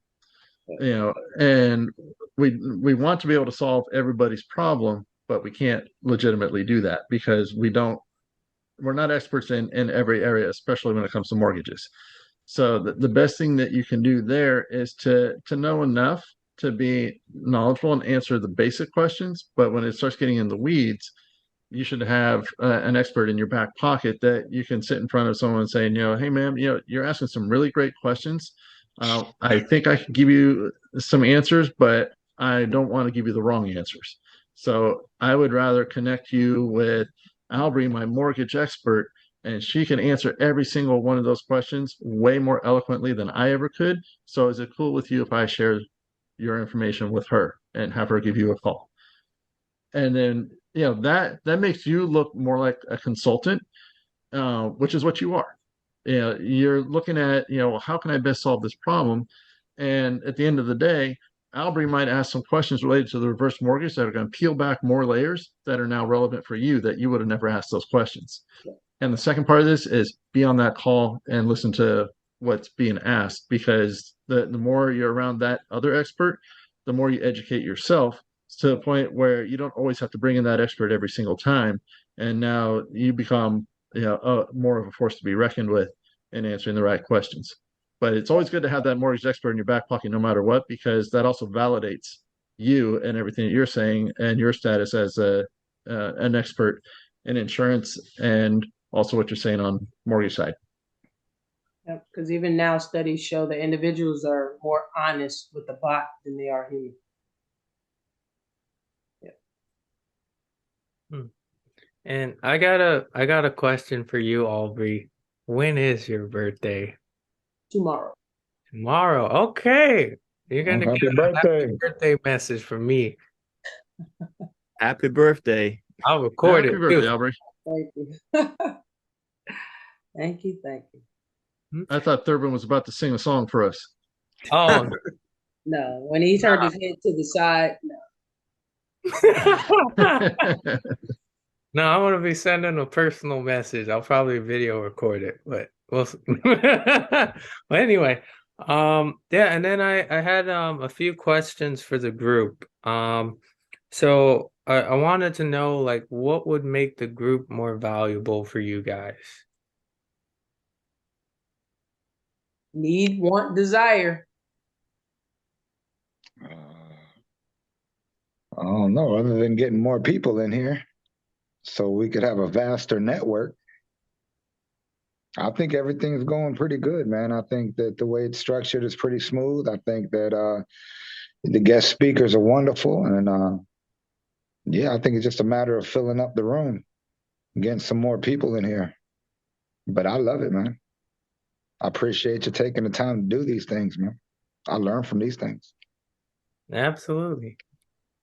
And we want to be able to solve everybody's problem, but we can't legitimately do that because we're not experts in every area, especially when it comes to mortgages. So the best thing that you can do there is to know enough to be knowledgeable and answer the basic questions. But when it starts getting in the weeds, you should have an expert in your back pocket that you can sit in front of someone saying, hey, ma'am, you're asking some really great questions. I think I can give you some answers, but I don't want to give you the wrong answers. So I would rather connect you with Albrey, my mortgage expert, and she can answer every single one of those questions way more eloquently than I ever could. So is it cool with you if I share your information with her and have her give you a call? And then that makes you look more like a consultant, which is what you are. You're looking at how can I best solve this problem, and at the end of the day, Albrey might ask some questions related to the reverse mortgage that are going to peel back more layers that are now relevant for you that you would have never asked those questions. And the second part of this is be on that call and listen to what's being asked, because the more you're around that other expert, the more you educate yourself to the point where you don't always have to bring in that expert every single time. And now you become more of a force to be reckoned with in answering the right questions. But it's always good to have that mortgage expert in your back pocket no matter what, because that also validates you and everything that you're saying and your status as an expert in insurance and also what you're saying on mortgage side. Because even now studies show that individuals are more honest with the bot than they are human. And I got a question for you, Albrey. When is your birthday? Tomorrow. Tomorrow. Okay. You're gonna Happy get a birthday. happy birthday message from me. Happy birthday. I'll record Happy it birthday, too. Albrey. Thank you. Thank you. Thank you. I thought Thurbin was about to sing a song for us. Oh, No, when he turned his head to the side, no. no, I'm gonna be sending a personal message. I'll probably video record it, but we'll but anyway, yeah, and then I had a few questions for the group. So I wanted to know like what would make the group more valuable for you guys? Need, want, desire. I don't know, other than getting more people in here so we could have a vaster network. I think everything's going pretty good, man. I think that the way it's structured is pretty smooth. I think that the guest speakers are wonderful. And yeah, I think it's just a matter of filling up the room, getting some more people in here. But I love it, man. I appreciate you taking the time to do these things, man. I learn from these things. Absolutely.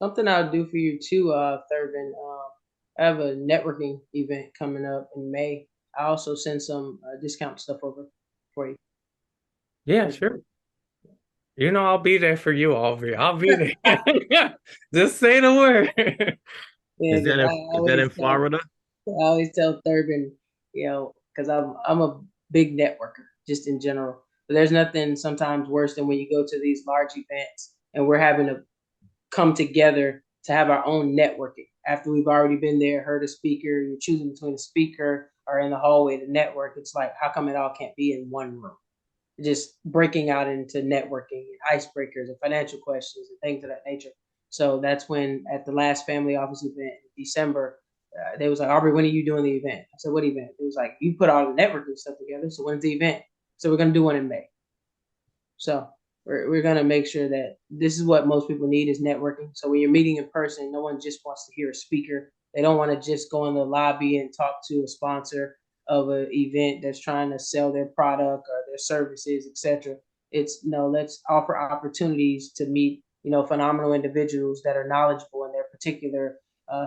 Something I'll do for you too, Thurbin. I have a networking event coming up in May. I also send some discount stuff over for you. Yeah, sure. I'll be there for you, Albrey. I'll be there. Just say the word. Yeah, Is that in Florida? I always tell Thurbin, because I'm a big networker just in general. But there's nothing sometimes worse than when you go to these large events and we're having a come together to have our own networking. After we've already been there, heard a speaker, you're choosing between a speaker or in the hallway to network. It's like, how come it all can't be in one room? Just breaking out into networking, icebreakers, and financial questions and things of that nature. So that's when at the last family office event in December, they was like, Aubrey, when are you doing the event? I said, what event? It was like, you put all the networking stuff together. So when's the event? So we're going to do one in May. So we're going to make sure that this is what most people need is networking. So when you're meeting in person, no one just wants to hear a speaker. They don't want to just go in the lobby and talk to a sponsor of an event that's trying to sell their product or their services, etc. It's no, let's offer opportunities to meet, phenomenal individuals that are knowledgeable in their particular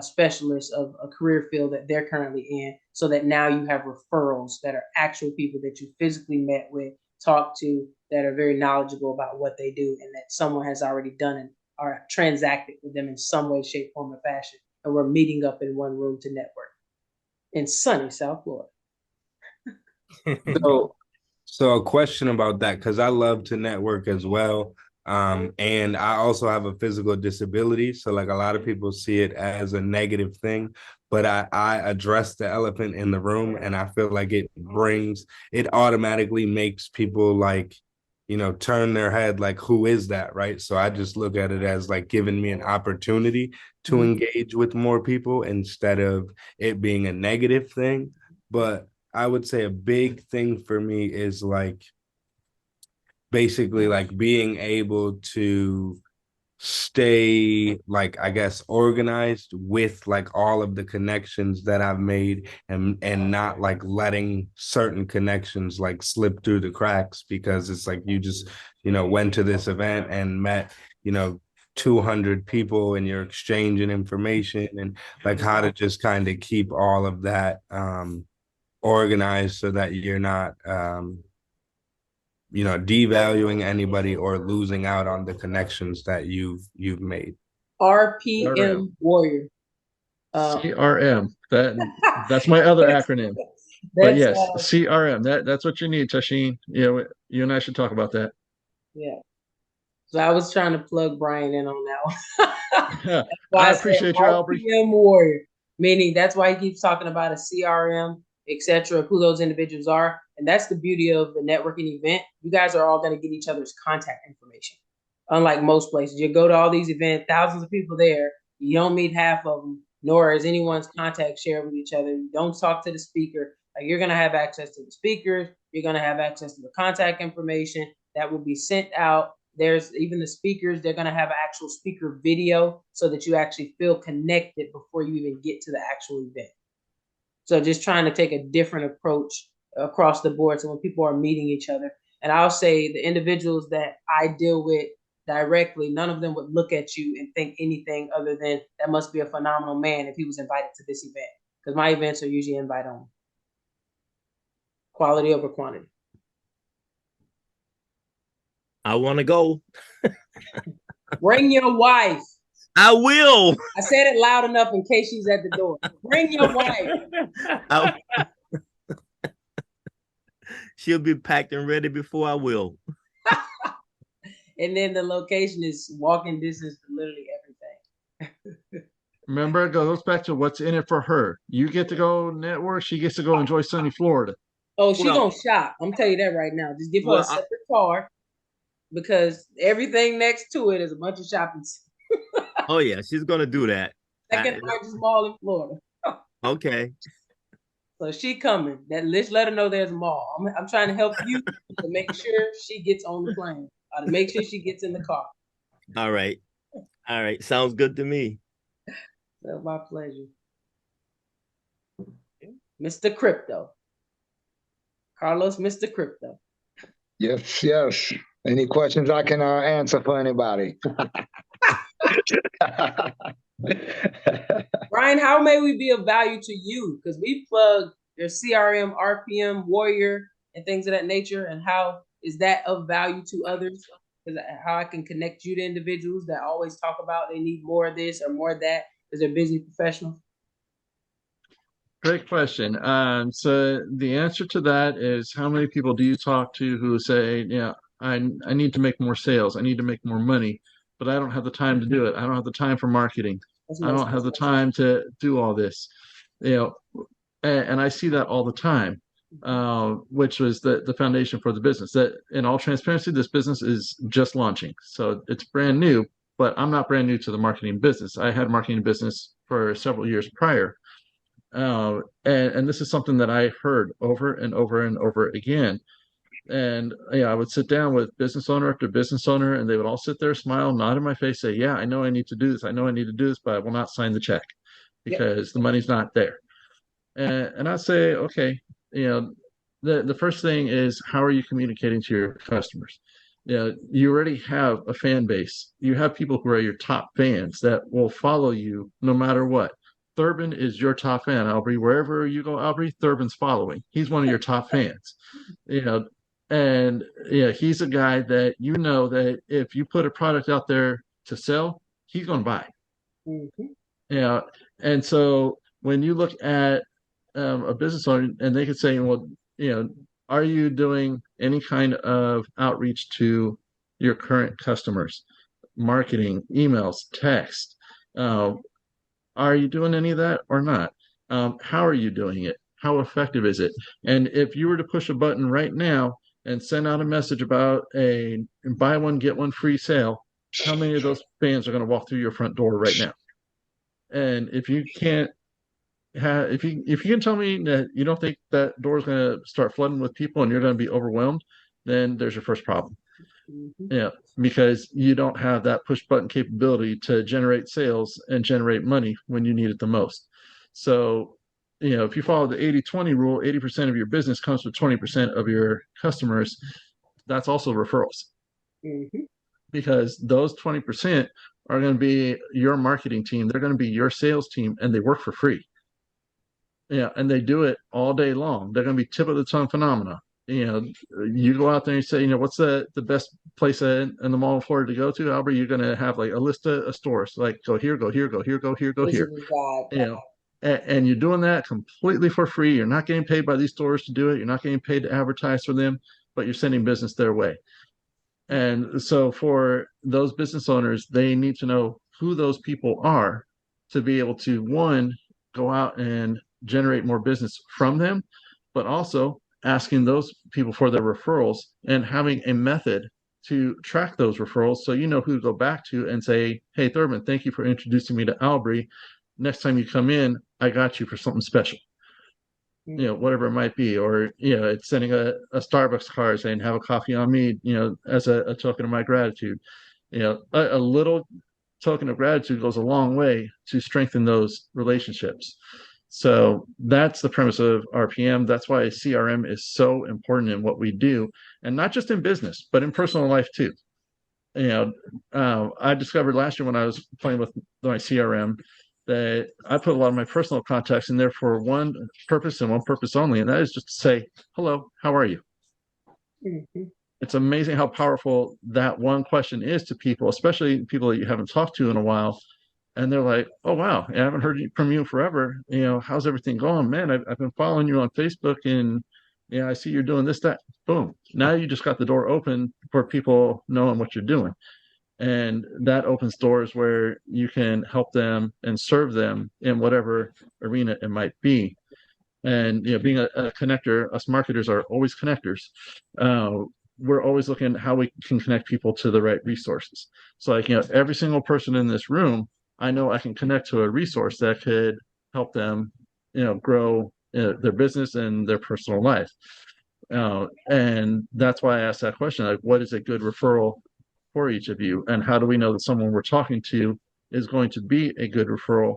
specialists of a career field that they're currently in, so that now you have referrals that are actual people that you physically met with, talked to, that are very knowledgeable about what they do, and that someone has already done it or transacted with them in some way, shape, form, or fashion. And we're meeting up in one room to network in sunny South Florida. So a question about that, because I love to network as well. And I also have a physical disability. So like a lot of people see it as a negative thing, but I address the elephant in the room, and I feel like it automatically makes people like, turn their head like, who is that? Right. So I just look at it as like giving me an opportunity to engage with more people instead of it being a negative thing. But I would say a big thing for me is like basically like being able to stay like, I guess, organized with like all of the connections that I've made, and not like letting certain connections like slip through the cracks, because it's like you just went to this event and met 200 people and you're exchanging information, and like how to just kind of keep all of that organized so that you're not devaluing anybody or losing out on the connections that you've made. RPM Warrior. CRM. That's my other acronym. But yes, CRM. That's what you need, Tashin. You and I should talk about that. Yeah. So I was trying to plug Brian in on that one. I appreciate you, Albrey. RPM Warrior, meaning that's why he keeps talking about a CRM, etc., who those individuals are. And that's the beauty of the networking event. You guys are all going to get each other's contact information. Unlike most places, you go to all these events, thousands of people there, you don't meet half of them, nor is anyone's contact shared with each other. You don't talk to the speaker. Like, you're going to have access to the speakers. You're going to have access to the contact information that will be sent out. There's even the speakers, they're going to have an actual speaker video so that you actually feel connected before you even get to the actual event. So just trying to take a different approach across the board. So when people are meeting each other, and I'll say the individuals that I deal with directly, none of them would look at you and think anything other than that must be a phenomenal man if he was invited to this event. Because my events are usually invite only. Quality over quantity. I want to go. Bring your wife. I will. I said it loud enough in case she's at the door. Bring your wife. She'll be packed and ready before I will. And then the location is walking distance to literally everything. Remember, it goes back to what's in it for her. You get to go network. She gets to go enjoy sunny Florida. Oh, she gonna shop. I'm telling you that right now. Just give her a separate car, because everything next to it is a bunch of shopping. Oh yeah, she's gonna do that. Second largest mall in Florida. Okay. So she coming. Let's let her know there's a mall. I'm trying to help you to make sure she gets on the plane. To make sure she gets in the car. All right. Sounds good to me. So my pleasure. Mr. Crypto. Carlos, Mr. Crypto. Yes. Any questions I can answer for anybody? Brian, how may we be of value to you? Because we plug your CRM, RPM, Warrior, and things of that nature. And how is that of value to others? How I can connect you to individuals that always talk about they need more of this or more of that because they're busy professionals? Great question. So the answer to that is, how many people do you talk to who say, I need to make more sales. I need to make more money. but I don't have the time to do it. I don't have the time for marketing. That's I most don't have the time to do all this. You know, and I see that all the time, which was the foundation for the business. That, in all transparency, this business is just launching, so it's brand new. But I'm not brand new to the marketing business. I had a marketing business for several years prior, and this is something that I heard over and over and over again. And yeah, I would sit down with business owner after business owner, and they would all sit there, smile, nod in my face, say, "Yeah, I know I need to do this. I know I need to do this, but I will not sign the check Yep. because the money's not there." And I say, okay, you know, the first thing is, how are you communicating to your customers? You know, you already have a fan base. You have people who are your top fans that will follow you no matter what. Thurbin is your top fan, Albrey. Wherever you go, Albrey, Thurbin's following. He's one of your top fans. You know, and yeah, he's a guy that you know that if you put a product out there to sell, he's going to buy. Mm-hmm. Yeah, and so when you look at a business owner, and they could say, well, you know, are you doing any kind of outreach to your current customers, marketing, emails, text? Uh, are you doing any of that or not? How are you doing it? How effective is it? And if you were to push a button right now and send out a message about a buy one, get one free sale, how many of those fans are going to walk through your front door right now? And if you can't if you can tell me that you don't think that door is going to start flooding with people and you're going to be overwhelmed, then there's your first problem. Mm-hmm. Yeah, because you don't have that push button capability to generate sales and generate money when you need it the most. So, you know, if you follow the 80-20 rule, 80% of your business comes from 20% of your customers. That's also referrals, Mm-hmm. because those 20% are going to be your marketing team. They're going to be your sales team, and they work for free. Yeah, and they do it all day long. They're going to be tip of the tongue phenomena. You know, you go out there and you say, you know, what's the best place in the mall of Florida to go to, Albert? You're going to have like a list of stores, like go here, go here, go here, go here, go here. Visible guide. You know, and you're doing that completely for free. You're not getting paid by these stores to do it. You're not getting paid to advertise for them, but you're sending business their way. And so for those business owners, they need to know who those people are to be able to, one, go out and generate more business from them, but also asking those people for their referrals and having a method to track those referrals so you know who to go back to and say, "Hey, Thurman, thank you for introducing me to Albrey. Next time you come in, I got you for something special." You know, whatever it might be, or you know, it's sending a Starbucks card saying have a coffee on me, you know, as a token of my gratitude. You know, a little token of gratitude goes a long way to strengthen those relationships. So that's the premise of RPM. That's why CRM is so important in what we do, and not just in business, but in personal life too. You know, I discovered last year when I was playing with my CRM that I put a lot of my personal contacts in there for one purpose and one purpose only, and that is just to say, "Hello, how are you?" Mm-hmm. It's amazing how powerful that one question is to people, especially people that you haven't talked to in a while. And they're like, "Oh, wow, I haven't heard from you forever. You know, how's everything going? Man, I've been following you on Facebook, and I see you're doing this, that." Boom. Now you just got the door open for people knowing what you're doing. And that opens doors where you can help them and serve them in whatever arena it might be. And being a connector, us marketers are always connectors. We're always looking at how we can connect people to the right resources. So like, every single person in this room, I know I can connect to a resource that could help them, grow their business and their personal life. And that's why I asked that question, like, what is a good referral for each of you? And how do we know that someone we're talking to is going to be a good referral?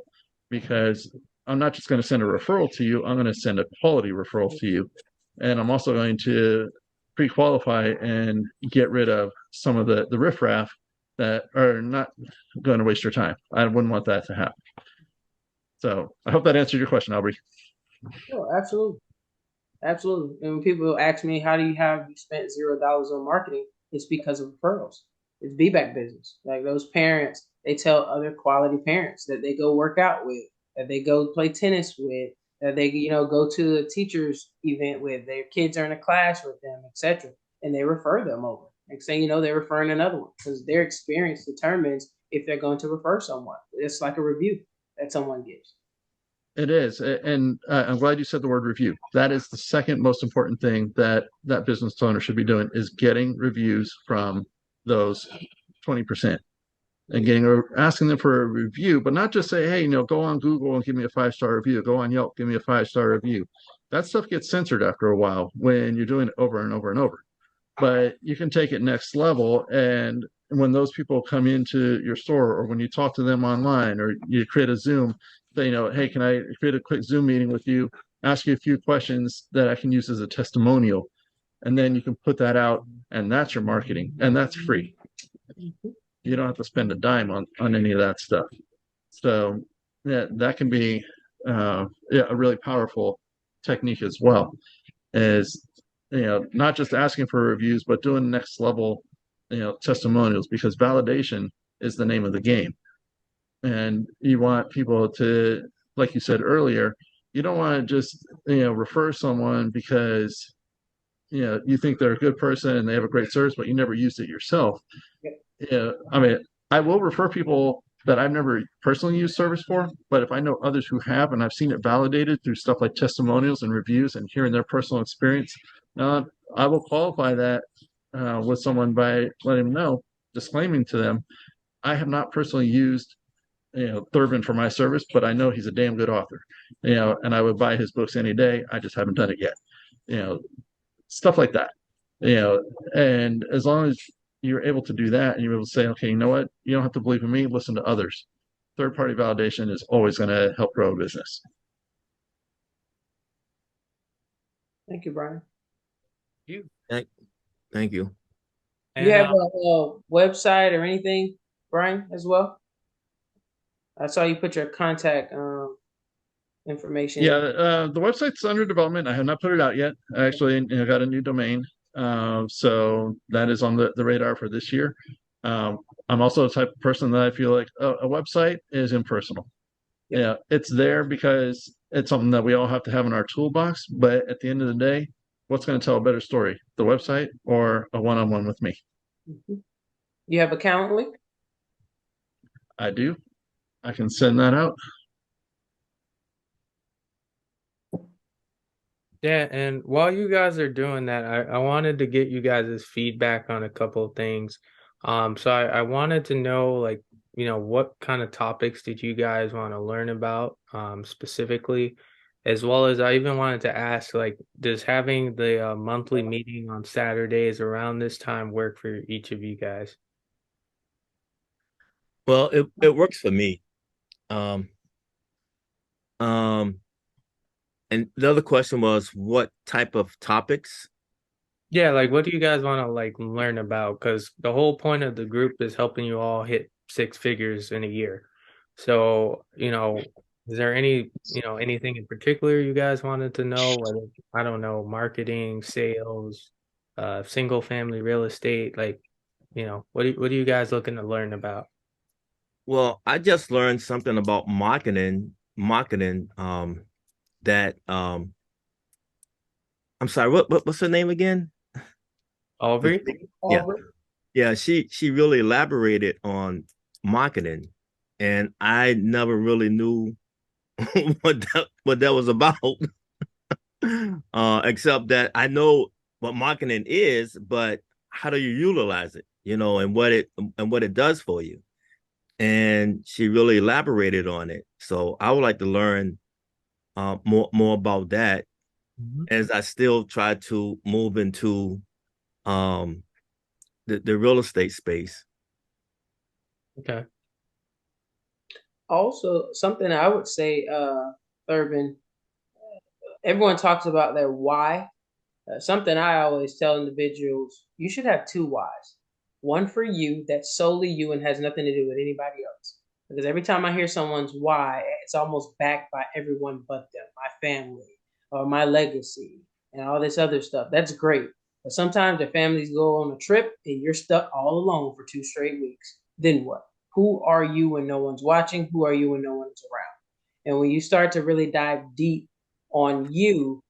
Because I'm not just going to send a referral to you, I'm going to send a quality referral to you. And I'm also going to pre-qualify and get rid of some of the riffraff that are not going to waste your time. I wouldn't want that to happen. So I hope that answered your question, Aubrey. Oh, absolutely. Absolutely. And when people ask me, how do you have you spent $0 on marketing? It's because of referrals. It's be-back business. Like those parents, they tell other quality parents that they go work out with, that they go play tennis with, that they, go to a teacher's event with, their kids are in a class with them, etc. And they refer them over. Next thing you know, they're referring another one because their experience determines if they're going to refer someone. It's like a review that someone gives. It is, and I'm glad you said the word review. That is the second most important thing that business owner should be doing is getting reviews from those 20% and asking them for a review, but not just say, hey, go on Google and give me a 5-star review. Go on Yelp, give me a 5-star review. That stuff gets censored after a while when you're doing it over and over and over. But you can take it next level, and when those people come into your store or when you talk to them online or you create a Zoom, say, hey, can I create a quick Zoom meeting with you, ask you a few questions that I can use as a testimonial, and then you can put that out, and that's your marketing, and that's free. You don't have to spend a dime on any of that stuff. So yeah, that can be a really powerful technique as well, is not just asking for reviews, but doing next level testimonials, because validation is the name of the game. And you want people to, like you said earlier, you don't want to just refer someone because you think they're a good person and they have a great service, but you never used it yourself. Yeah, I mean, I will refer people that I've never personally used service for, but if I know others who have and I've seen it validated through stuff like testimonials and reviews and hearing their personal experience, uh, I will qualify that with someone by letting them know, disclaiming to them, I have not personally used Thurban for my service, but I know he's a damn good author, and I would buy his books any day. I just haven't done it yet, you know, stuff like that, and as long as you're able to do that and you're able to say, okay, you know what, you don't have to believe in me, listen to others. Third party validation is always going to help grow a business. Thank you, Brian. Thank you. You have a website or anything, Brian, as well? I saw you put your contact information. Yeah, the website's under development. I have not put it out yet. I actually got a new domain. So that is on the radar for this year. I'm also the type of person that I feel like a website is impersonal. Yeah, it's there because it's something that we all have to have in our toolbox. But at the end of the day, what's going to tell a better story, the website or a one-on-one with me? You have a Calendly? I do. I can send that out. Yeah, and while you guys are doing that, I wanted to get you guys' feedback on a couple of things. So I wanted to know, like, what kind of topics did you guys want to learn about specifically, as well as I even wanted to ask, like, does having the monthly meeting on Saturdays around this time work for each of you guys? Well, it works for me. Um, um, and the other question was what type of topics? Yeah, like what do you guys want to like learn about? Because the whole point of the group is helping you all hit 6 figures in a year. So, is there anything in particular you guys wanted to know? Whether, I don't know, marketing, sales, single family real estate, like, what are you guys looking to learn about? Well, I just learned something about marketing, that I'm sorry, what's her name again? Aubrey? Yeah. Yeah, she really elaborated on marketing, and I never really knew what that was about. Except that I know what marketing is, but how do you utilize it, and what it does for you. And she really elaborated on it. So I would like to learn more about that as I still try to move into um, the real estate space. Okay. Also, something I would say, Thurban, everyone talks about their why. Something I always tell individuals, you should have two whys. One for you, that's solely you and has nothing to do with anybody else. Because every time I hear someone's why, it's almost backed by everyone but them, my family or my legacy and all this other stuff. That's great. But sometimes the families go on a trip and you're stuck all alone for 2 straight weeks. Then what? Who are you when no one's watching? Who are you when no one's around? And when you start to really dive deep on you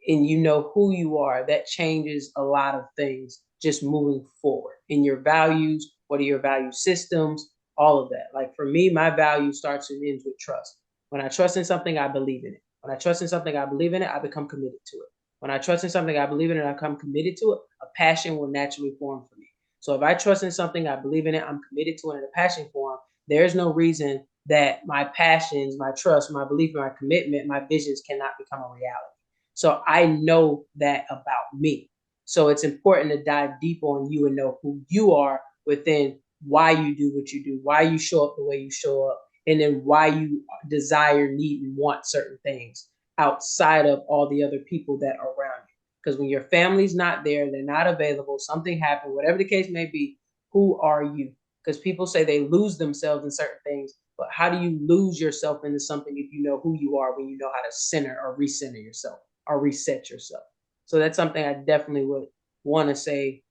and you know who you are, that changes a lot of things just moving forward in your values. What are your value systems? All of that. Like for me, my value starts and ends with trust. When I trust in something, I believe in it. When I trust in something, I believe in it, I become committed to it. When I trust in something, I believe in it, I become committed to it, a passion will naturally form for me. So if I trust in something, I believe in it, I'm committed to it in a passion form, there's no reason that my passions, my trust, my belief, my commitment, my visions cannot become a reality. So I know that about me. So it's important to dive deep on you and know who you are within why you do what you do, why you show up the way you show up, and then why you desire, need, and want certain things outside of all the other people that are around you. Because when your family's not there, they're not available, something happened, whatever the case may be, who are you? Because people say they lose themselves in certain things, but how do you lose yourself into something if you know who you are, when you know how to center or recenter yourself or reset yourself? So that's something I definitely would want to say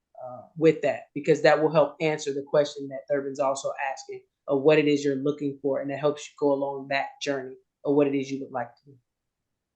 with that, because that will help answer the question that Thurban's also asking of what it is you're looking for, and it helps you go along that journey of what it is you would like to do.